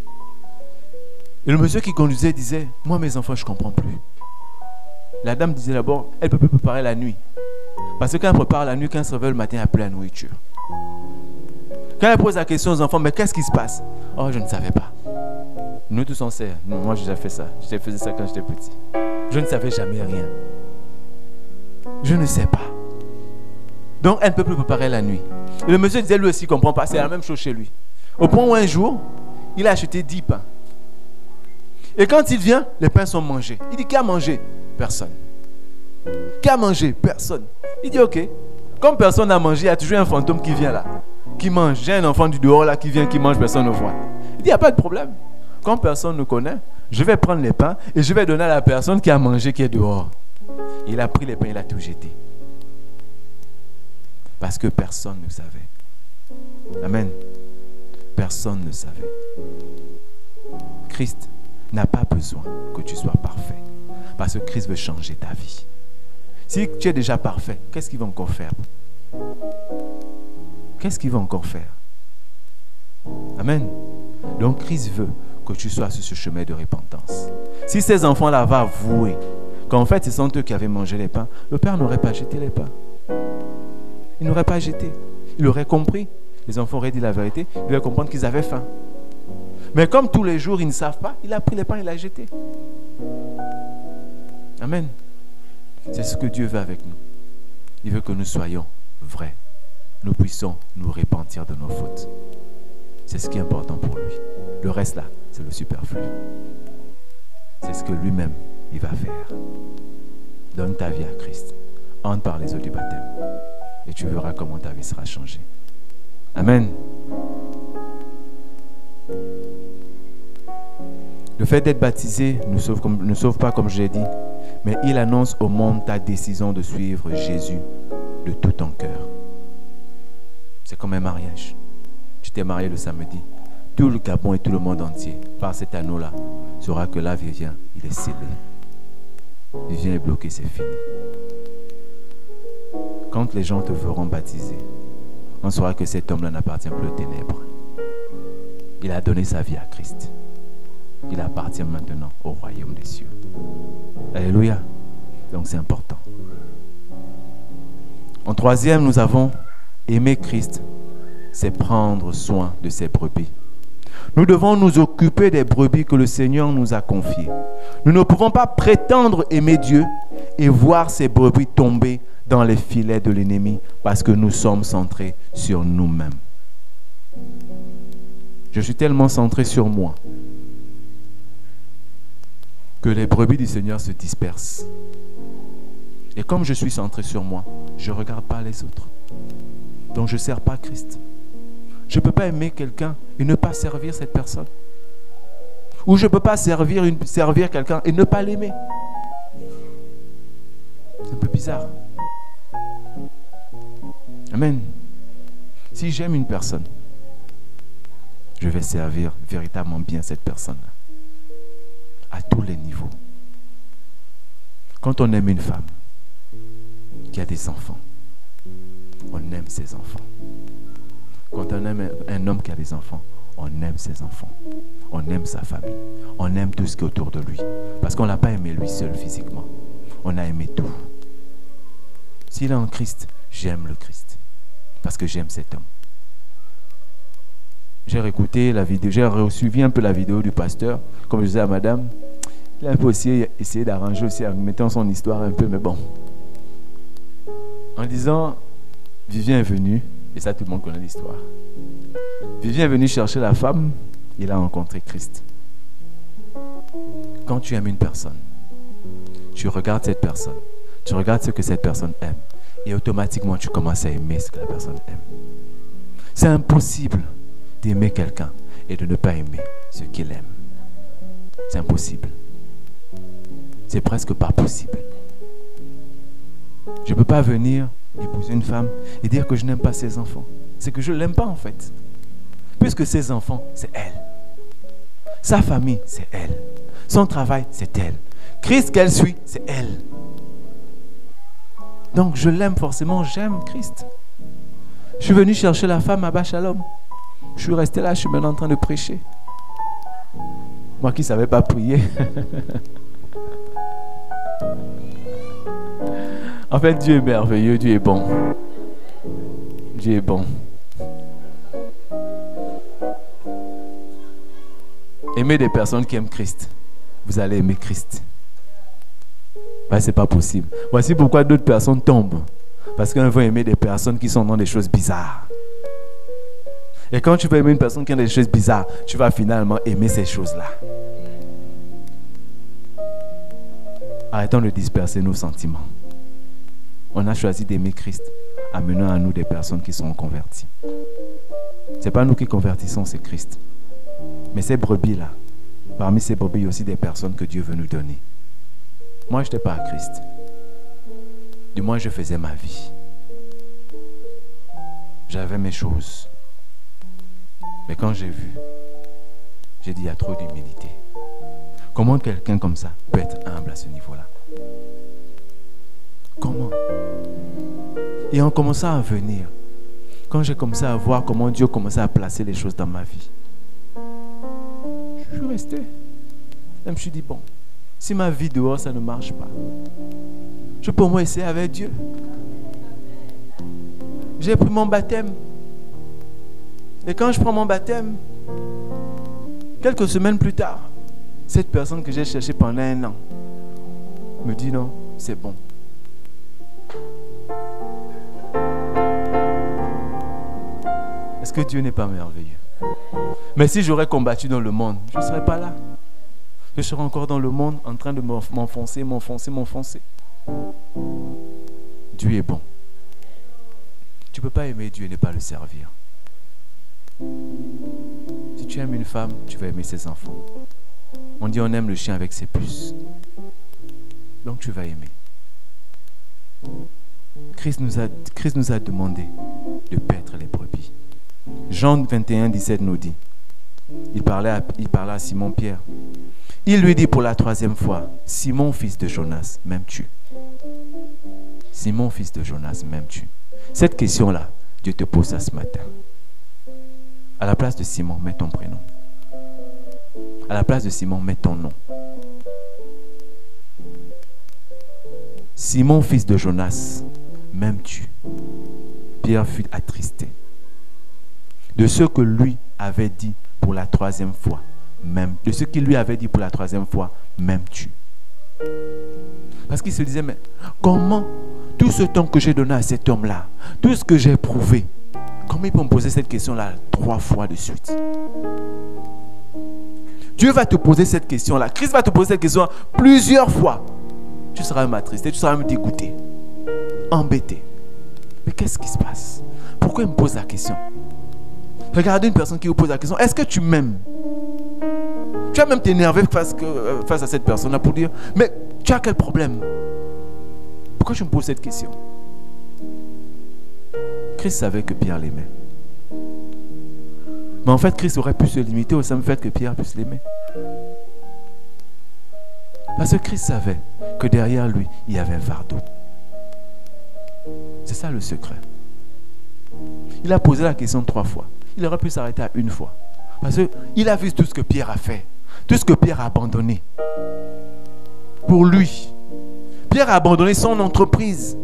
Et le monsieur qui conduisait disait, moi, mes enfants, je ne comprends plus. La dame disait d'abord, elle ne peut plus préparer la nuit. Parce que quand elle prépare la nuit, quand elle se réveille le matin, elle n'a plus la nourriture. Quand elle pose la question aux enfants, mais qu'est-ce qui se passe? Oh, je ne savais pas. Nous tous on sait. Moi, j'ai déjà fait ça. J'ai fait ça quand j'étais petit. Je ne savais jamais rien. Je ne sais pas. Donc, elle ne peut plus préparer la nuit. Et le monsieur disait, lui aussi, il ne comprend pas. C'est la même chose chez lui. Au point où un jour, il a acheté 10 pains. Et quand il vient, les pains sont mangés. Il dit, qui a mangé? Personne. Qui a mangé? Personne. Il dit, ok. Comme personne n'a mangé, il y a toujours un fantôme qui vient là. Qui mange. J'ai un enfant du dehors là qui vient, qui mange, personne ne voit. Il dit, il n'y a pas de problème. Comme personne ne connaît, je vais prendre les pains et je vais donner à la personne qui a mangé, qui est dehors. Il a pris les pains, il a tout jeté. Parce que personne ne savait. Amen. Personne ne savait. Christ n'a pas besoin que tu sois parfait. Parce que Christ veut changer ta vie. Si tu es déjà parfait, qu'est-ce qu'il va encore faire? Qu'est-ce qu'il va encore faire? Amen. Donc Christ veut que tu sois sur ce chemin de repentance. Si ces enfants-là vont avouer qu'en fait ce sont eux qui avaient mangé les pains, le Père n'aurait pas jeté les pains. Il n'aurait pas jeté. Il aurait compris. Les enfants auraient dit la vérité. Il aurait comprendre qu'ils avaient faim. Mais comme tous les jours ils ne savent pas, il a pris les pains et il l'a jeté. Amen. C'est ce que Dieu veut avec nous. Il veut que nous soyons vrais. Nous puissions nous repentir de nos fautes. C'est ce qui est important pour lui. Le reste là, c'est le superflu. C'est ce que lui-même, il va faire. Donne ta vie à Christ. Entre par les eaux du baptême. Et tu verras comment ta vie sera changée. Amen. Le fait d'être baptisé ne sauve pas, comme je l'ai dit, mais il annonce au monde ta décision de suivre Jésus de tout ton cœur. C'est comme un mariage. Tu t'es marié le samedi. Tout le Gabon et tout le monde entier, par cet anneau-là, saura que là, vient, il est scellé. Vient est bloqué, c'est fini. Quand les gens te feront baptiser, on saura que cet homme-là n'appartient plus aux ténèbres. Il a donné sa vie à Christ. il appartient maintenant au royaume des cieux. Alléluia. Donc c'est important. En troisième, nous avons aimer Christ, c'est prendre soin de ses brebis. Nous devons nous occuper des brebis que le Seigneur nous a confiées. Nous ne pouvons pas prétendre aimer Dieu et voir ces brebis tomber dans les filets de l'ennemi parce que nous sommes centrés sur nous-mêmes. Je suis tellement centré sur moi que les brebis du Seigneur se dispersent. Et comme je suis centré sur moi, je ne regarde pas les autres. Donc je ne sers pas Christ. Je ne peux pas aimer quelqu'un et ne pas servir cette personne. Ou je ne peux pas servir quelqu'un et ne pas l'aimer. C'est un peu bizarre. Amen. Si j'aime une personne, je vais servir véritablement bien cette personne-là. À tous les niveaux. Quand on aime une femme qui a des enfants, on aime ses enfants. Quand on aime un homme qui a des enfants, on aime ses enfants. On aime sa famille. On aime tout ce qui est autour de lui. Parce qu'on ne l'a pas aimé lui seul physiquement. On a aimé tout. S'il est en Christ, j'aime le Christ. Parce que j'aime cet homme. J'ai réécouté la vidéo, j'ai suivi un peu la vidéo du pasteur. Comme je disais à madame, il a un peu aussi essayé d'arranger aussi en mettant son histoire un peu, mais bon. En disant, Vivien est venu, et ça tout le monde connaît l'histoire. Vivien est venu chercher la femme, il a rencontré Christ. Quand tu aimes une personne, tu regardes cette personne, tu regardes ce que cette personne aime, et automatiquement tu commences à aimer ce que la personne aime. C'est impossible d'aimer quelqu'un et de ne pas aimer ce qu'il aime. C'est impossible. C'est presque pas possible. Je ne peux pas venir épouser une femme et dire que je n'aime pas ses enfants. C'est que je ne l'aime pas en fait. Puisque ses enfants, c'est elle. Sa famille, c'est elle. Son travail, c'est elle. Christ qu'elle suit, c'est elle. Donc je l'aime forcément, j'aime Christ. Je suis venu chercher la femme à Bachalom. Je suis resté là, je suis maintenant en train de prêcher. Moi qui ne savais pas prier. En fait, Dieu est merveilleux, Dieu est bon. Dieu est bon. Aimez des personnes qui aiment Christ. Vous allez aimer Christ. Ben, c'est pas possible. Voici pourquoi d'autres personnes tombent. Parce qu'elles vont aimer des personnes qui sont dans des choses bizarres. Et quand tu vas aimer une personne qui a des choses bizarres, tu vas finalement aimer ces choses-là. Arrêtons de disperser nos sentiments. On a choisi d'aimer Christ, amenant à nous des personnes qui sont converties. Ce n'est pas nous qui convertissons, c'est Christ. Mais ces brebis-là, parmi ces brebis, il y a aussi des personnes que Dieu veut nous donner. Moi, je n'étais pas à Christ. Du moins, je faisais ma vie. J'avais mes choses. Mais quand j'ai vu, j'ai dit, il y a trop d'humilité. Comment quelqu'un comme ça peut être humble à ce niveau-là? Comment? Et en commençant à venir, quand j'ai commencé à voir comment Dieu commençait à placer les choses dans ma vie, je suis resté. Je me suis dit, bon, si ma vie dehors, ça ne marche pas, je peux au moins essayer avec Dieu. J'ai pris mon baptême. Et quand je prends mon baptême, quelques semaines plus tard, cette personne que j'ai cherchée pendant 1 an me dit non, c'est bon. Est-ce que Dieu n'est pas merveilleux? Mais si j'aurais combattu dans le monde, je ne serais pas là. Je serais encore dans le monde en train de m'enfoncer. Dieu est bon. Tu ne peux pas aimer Dieu et ne pas le servir. Si tu aimes une femme, tu vas aimer ses enfants. On dit on aime le chien avec ses puces. Donc tu vas aimer. Christ nous a demandé de paître les brebis. Jean 21, 17 nous dit, il parlait à Simon-Pierre. Il lui dit pour la 3e fois, Simon, fils de Jonas, m'aimes-tu? Simon, fils de Jonas, m'aimes-tu? Cette question-là, Dieu te pose ça ce matin. À la place de Simon, mets ton prénom. À la place de Simon, mets ton nom. Simon, fils de Jonas, m'aimes-tu? Pierre fut attristé de ce que lui avait dit pour la troisième fois. De ce qu'il lui avait dit pour la troisième fois, m'aimes-tu? Parce qu'il se disait, mais comment tout ce temps que j'ai donné à cet homme-là, tout ce que j'ai prouvé, comment il peut me poser cette question-là 3 fois de suite? Dieu va te poser cette question-là. Christ va te poser cette question-là plusieurs fois. Tu seras même attristé, tu seras même dégoûté, embêté. Mais qu'est-ce qui se passe? Pourquoi il me pose la question? Regardez une personne qui vous pose la question, est-ce que tu m'aimes? Tu vas même t'énerver face à cette personne-là pour dire, mais tu as quel problème? Pourquoi tu me poses cette question? Christ savait que Pierre l'aimait. Mais en fait, Christ aurait pu se limiter au simple fait que Pierre puisse l'aimer. Parce que Christ savait que derrière lui, il y avait un fardeau. C'est ça le secret. Il a posé la question 3 fois. Il aurait pu s'arrêter à 1 fois. Parce qu'il a vu tout ce que Pierre a fait. Tout ce que Pierre a abandonné. Pour lui. Pierre a abandonné son entreprise.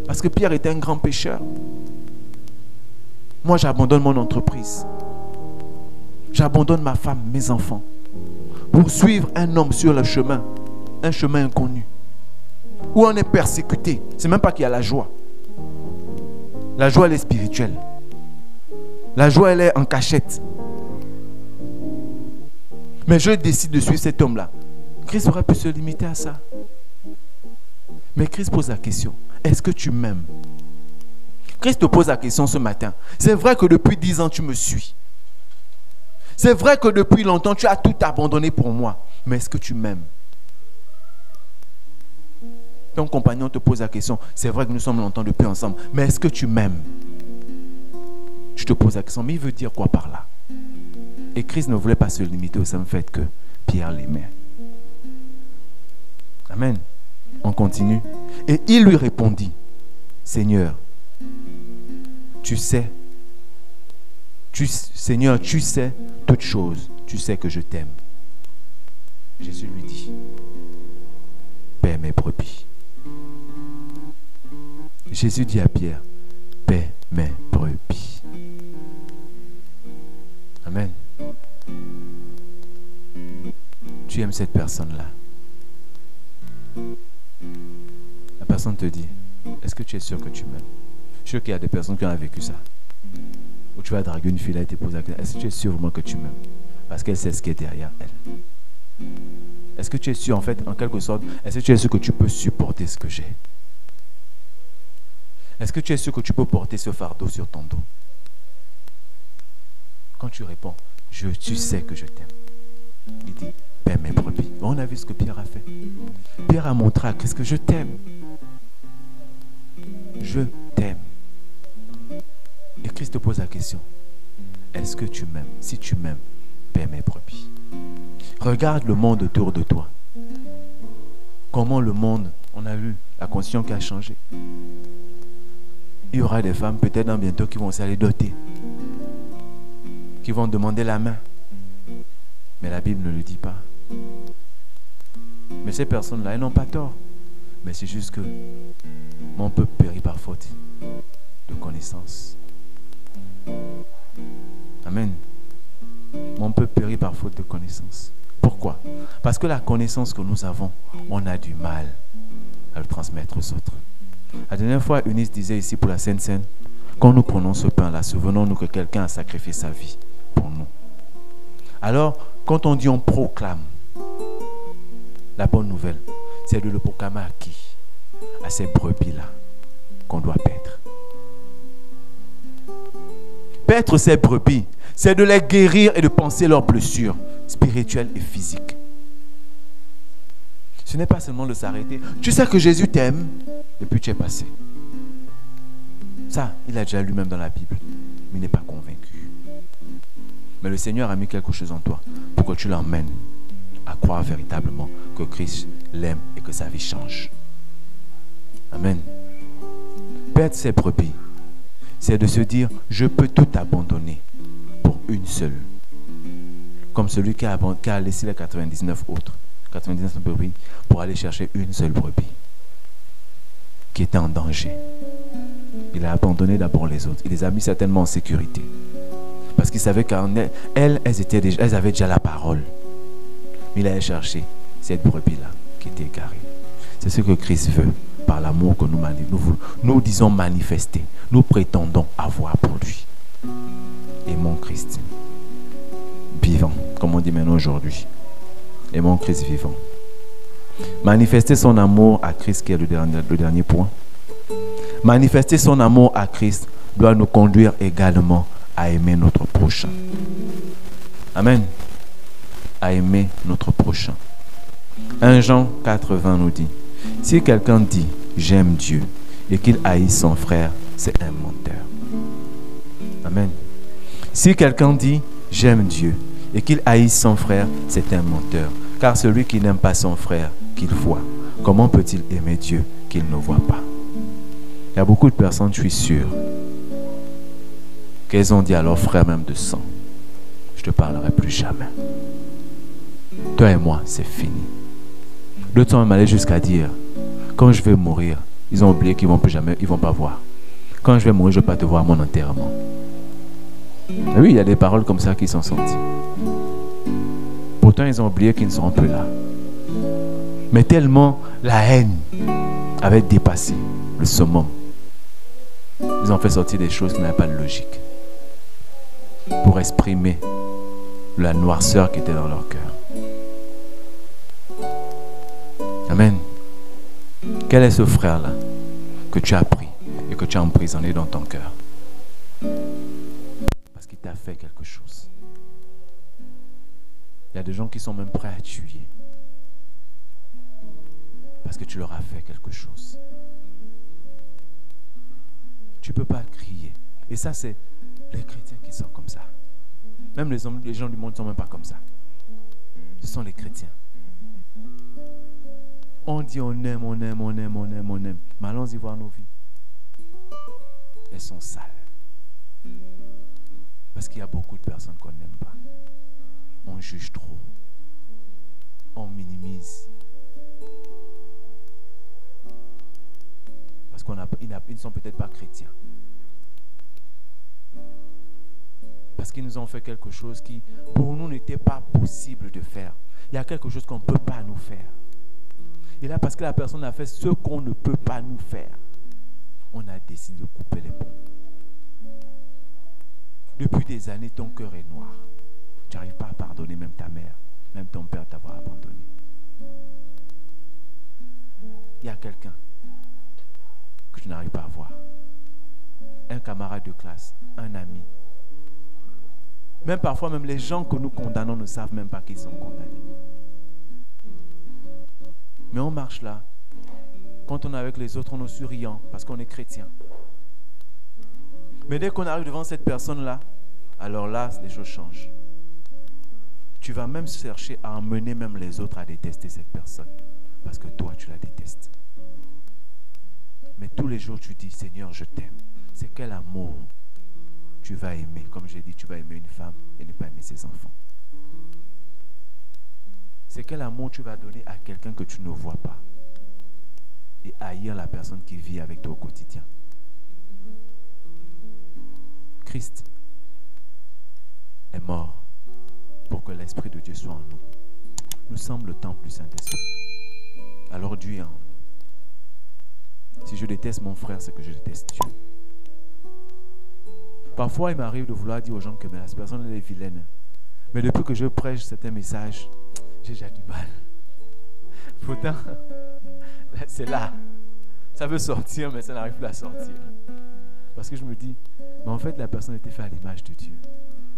Parce que Pierre était un grand pécheur. Moi, j'abandonne mon entreprise. J'abandonne ma femme, mes enfants. Pour suivre un homme sur le chemin. Un chemin inconnu. Où on est persécuté. C'est même pas qu'il y a la joie. La joie, elle est spirituelle. La joie, elle est en cachette. Mais je décide de suivre cet homme-là. Christ aurait pu se limiter à ça. Mais Christ pose la question, est-ce que tu m'aimes? Christ te pose la question ce matin. C'est vrai que depuis 10 ans, tu me suis. C'est vrai que depuis longtemps, tu as tout abandonné pour moi. Mais est-ce que tu m'aimes? Ton compagnon te pose la question, c'est vrai que nous sommes longtemps depuis ensemble, mais est-ce que tu m'aimes? Je te pose la question, mais il veut dire quoi par là? Et Christ ne voulait pas se limiter au simple fait que Pierre l'aimait. Amen. On continue. Et il lui répondit, Seigneur, Seigneur, tu sais toutes choses, tu sais que je t'aime. Jésus lui dit, paie mes brebis. Jésus dit à Pierre, paie mes brebis. Amen. Tu aimes cette personne-là. La personne te dit, est-ce que tu es sûr que tu m'aimes? Je suis sûr qu'il y a des personnes qui ont vécu ça. Où tu vas draguer une fille là et te poser la question, est-ce que tu es sûr vraiment que tu m'aimes? Parce qu'elle sait ce qui est derrière elle. Est-ce que tu es sûr, en fait, en quelque sorte, est-ce que tu es sûr que tu peux supporter ce que j'ai? Est-ce que tu es sûr que tu peux porter ce fardeau sur ton dos? Quand tu réponds, tu sais que je t'aime. Il dit, paie mes brebis. On a vu ce que Pierre a fait. Pierre a montré à Christ que je t'aime. Je t'aime. Et Christ te pose la question, est-ce que tu m'aimes? Si tu m'aimes, paie mes brebis. Regarde le monde autour de toi. Comment le monde, on a vu la condition qui a changé. Il y aura des femmes peut-être dans bientôt qui vont s'aller doter. Qui vont demander la main. Mais la Bible ne le dit pas. Mais ces personnes-là, elles n'ont pas tort. Mais c'est juste que mon peuple périt par faute de connaissance. Amen. Mon peuple périt par faute de connaissance. Pourquoi? Parce que la connaissance que nous avons, on a du mal à le transmettre aux autres. La dernière fois, Eunice disait ici pour la Sainte Seine, quand nous prenons ce pain-là, souvenons-nous que quelqu'un a sacrifié sa vie pour nous. Alors, quand on dit on proclame, la bonne nouvelle, c'est de le proclamer à qui? À ces brebis-là qu'on doit paître. Paître ces brebis, c'est de les guérir et de penser leurs blessures spirituelles et physiques. Ce n'est pas seulement de s'arrêter. Tu sais que Jésus t'aime, et puis tu es passé. Ça, il a déjà lu même dans la Bible, mais il n'est pas convaincu. Mais le Seigneur a mis quelque chose en toi pour que tu l'emmènes à croire véritablement que Christ l'aime et que sa vie change. Amen. Perdre ses brebis, c'est de se dire, je peux tout abandonner pour une seule. comme celui qui a laissé les 99 autres, 99 brebis, pour aller chercher une seule brebis qui était en danger. Il a abandonné d'abord les autres. Il les a mis certainement en sécurité. Parce qu'il savait qu'elles avaient déjà la parole. Mais il allait chercher cette brebis-là qui était égarée. C'est ce que Christ veut par l'amour que nous disons manifester. Nous prétendons avoir pour lui. Aimons Christ. Vivant, comme on dit maintenant aujourd'hui. Aimons Christ vivant. Manifester son amour à Christ, qui est le dernier point. Manifester son amour à Christ doit nous conduire également à aimer notre prochain. Amen. À aimer notre prochain. 1 Jean 4:20 nous dit, si quelqu'un dit j'aime Dieu et qu'il haït son frère, c'est un menteur. Amen. Si quelqu'un dit j'aime Dieu et qu'il haït son frère, c'est un menteur. Car celui qui n'aime pas son frère qu'il voit, comment peut-il aimer Dieu qu'il ne voit pas? Il y a beaucoup de personnes, je suis sûr, qu'elles ont dit à leur frère même de sang, je ne te parlerai plus jamais. Toi et moi, c'est fini. D'autres sont même allés jusqu'à dire, quand je vais mourir, ils ont oublié qu'ils ne vont plus jamais, ils ne vont pas voir. Quand je vais mourir, je ne vais pas te voir à mon enterrement. Et oui, il y a des paroles comme ça qui sont sorties. Pourtant, ils ont oublié qu'ils ne seront plus là. Mais tellement la haine avait dépassé le summum. Ils ont fait sortir des choses qui n'avaient pas de logique pour exprimer la noirceur qui était dans leur cœur. Amen. Quel est ce frère-là que tu as pris et que tu as emprisonné dans ton cœur? Parce qu'il t'a fait quelque chose. Il y a des gens qui sont même prêts à tuer parce que tu leur as fait quelque chose. Tu ne peux pas crier. Et ça, c'est les chrétiens qui sont comme ça. Même les gens du monde ne sont même pas comme ça. Ce sont les chrétiens. On dit on aime, on aime, on aime, on aime, on aime. Mais allons-y voir nos vies. Elles sont sales. Parce qu'il y a beaucoup de personnes qu'on n'aime pas. On juge trop. On minimise. Parce qu'ils ne sont peut-être pas chrétiens. Parce qu'ils nous ont fait quelque chose qui, pour nous, n'était pas possible de faire. Il y a quelque chose qu'on ne peut pas nous faire. Et là, parce que la personne a fait ce qu'on ne peut pas nous faire, on a décidé de couper les ponts. Depuis des années, ton cœur est noir. Tu n'arrives pas à pardonner même ta mère, même ton père t'avoir abandonné. Il y a quelqu'un que tu n'arrives pas à voir. Un camarade de classe, un ami. Même parfois, même les gens que nous condamnons ne savent même pas qu'ils sont condamnés. Mais on marche là. Quand on est avec les autres, on est souriant parce qu'on est chrétien. Mais dès qu'on arrive devant cette personne-là, alors là, les choses changent. Tu vas même chercher à emmener même les autres à détester cette personne. Parce que toi, tu la détestes. Mais tous les jours, tu dis, Seigneur, je t'aime. C'est quel amour tu vas aimer. Comme j'ai dit, tu vas aimer une femme et ne pas aimer ses enfants. C'est quel amour tu vas donner à quelqu'un que tu ne vois pas. Et haïr la personne qui vit avec toi au quotidien. Christ est mort pour que l'Esprit de Dieu soit en nous. Nous sommes le temple du Saint-Esprit. Alors Dieu est en nous. Si je déteste mon frère, c'est que je déteste Dieu. Parfois, il m'arrive de vouloir dire aux gens que cette personne elle est vilaine. Mais depuis que je prêche certains messages, j'ai déjà du mal. Pourtant, c'est là. Ça veut sortir, mais ça n'arrive plus à sortir. Parce que je me dis, mais en fait, la personne était faite à l'image de Dieu.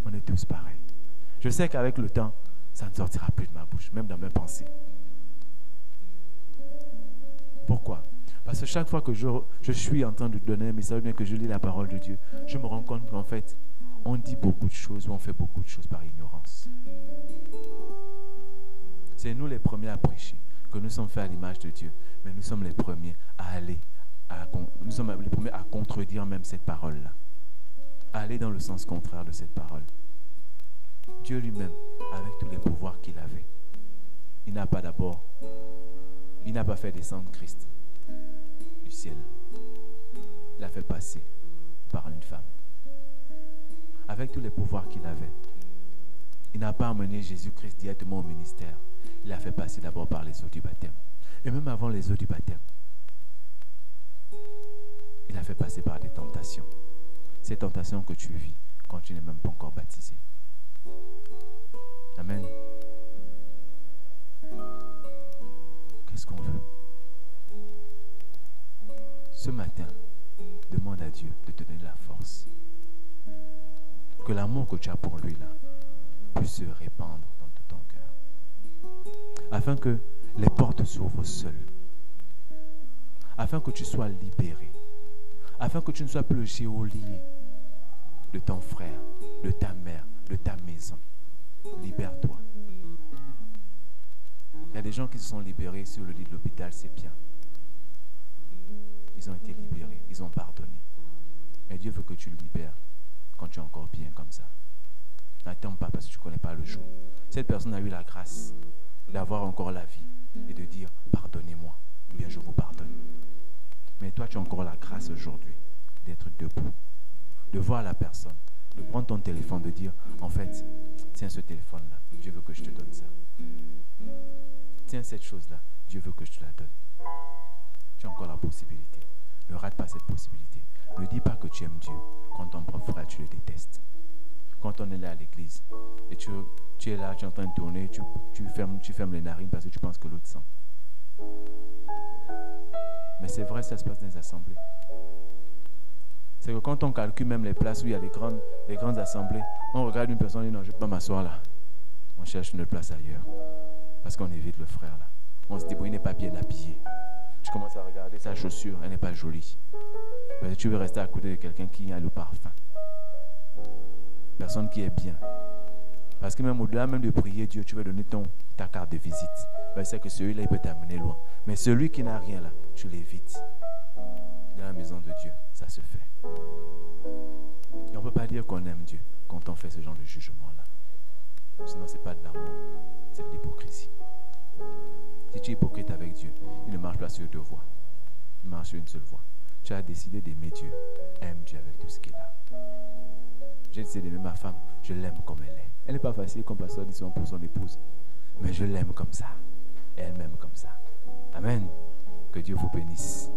On est tous pareils. Je sais qu'avec le temps, ça ne sortira plus de ma bouche, même dans mes pensées. Pourquoi? Parce que chaque fois que je suis en train de donner un message, bien que je lis la parole de Dieu, je me rends compte qu'en fait, on dit beaucoup de choses, ou on fait beaucoup de choses par ignorance. C'est nous les premiers à prêcher, que nous sommes faits à l'image de Dieu, mais nous sommes les premiers à aller, nous sommes les premiers à contredire même cette parole-là, à aller dans le sens contraire de cette parole. Dieu lui-même avec tous les pouvoirs qu'il avait. Il n'a pas fait descendre Christ du ciel. Il l'a fait passer par une femme. Avec tous les pouvoirs qu'il avait. Il n'a pas amené Jésus-Christ directement au ministère. Il l'a fait passer d'abord par les eaux du baptême. Et même avant les eaux du baptême, il a fait passer par des tentations. Ces tentations que tu vis quand tu n'es même pas encore baptisé. Amen. Qu'est-ce qu'on veut? Ce matin, demande à Dieu de te donner la force. Que l'amour que tu as pour lui là puisse se répandre dans tout ton cœur. Afin que les portes s'ouvrent seules. Afin que tu sois libéré. Afin que tu ne sois plus le geôlier de ton frère, de ta mère, de ta maison. Libère-toi. Il y a des gens qui se sont libérés sur le lit de l'hôpital, c'est bien. Ils ont été libérés, ils ont pardonné. Mais Dieu veut que tu le libères quand tu es encore bien comme ça. N'attends pas parce que tu ne connais pas le jour. Cette personne a eu la grâce d'avoir encore la vie et de dire pardonnez-moi, ou bien je vous pardonne. Mais toi tu as encore la grâce aujourd'hui d'être debout, de voir la personne, de prendre ton téléphone, de dire en fait, tiens ce téléphone là, Dieu veut que je te donne ça. Tiens cette chose là, Dieu veut que je te la donne. Tu as encore la possibilité. Ne rate pas cette possibilité. Ne dis pas que tu aimes Dieu quand ton propre frère tu le détestes. Quand on est là à l'église et tu es là, tu es en train de tourner, tu fermes les narines parce que tu penses que l'autre sent. Mais c'est vrai, ça se passe dans les assemblées. C'est que quand on calcule même les places où il y a les grandes assemblées, on regarde une personne et dit non, je ne peux pas m'asseoir là. On cherche une autre place ailleurs. Parce qu'on évite le frère là. On se dit bon, il n'est pas bien habillé. Tu commences à regarder sa chaussure, elle n'est pas jolie. Parce que tu veux rester à côté de quelqu'un qui a le parfum. Personne qui est bien. Parce que même au-delà même de prier Dieu, tu veux donner ta carte de visite. Parce que celui-là, il peut t'amener loin. Mais celui qui n'a rien là, tu l'évites. Dans la maison de Dieu, ça se fait. Et on ne peut pas dire qu'on aime Dieu quand on fait ce genre de jugement-là. Sinon, ce n'est pas de l'amour, c'est de l'hypocrisie. Si tu es hypocrite avec Dieu, il ne marche pas sur deux voies. Il marche sur une seule voie. Tu as décidé d'aimer Dieu. Aime Dieu avec tout ce qu'il a. J'ai décidé d'aimer ma femme. Je l'aime comme elle est. Elle n'est pas facile comme pasteur dit pour son épouse. Mais je l'aime comme ça. Et elle m'aime comme ça. Amen. Que Dieu vous bénisse.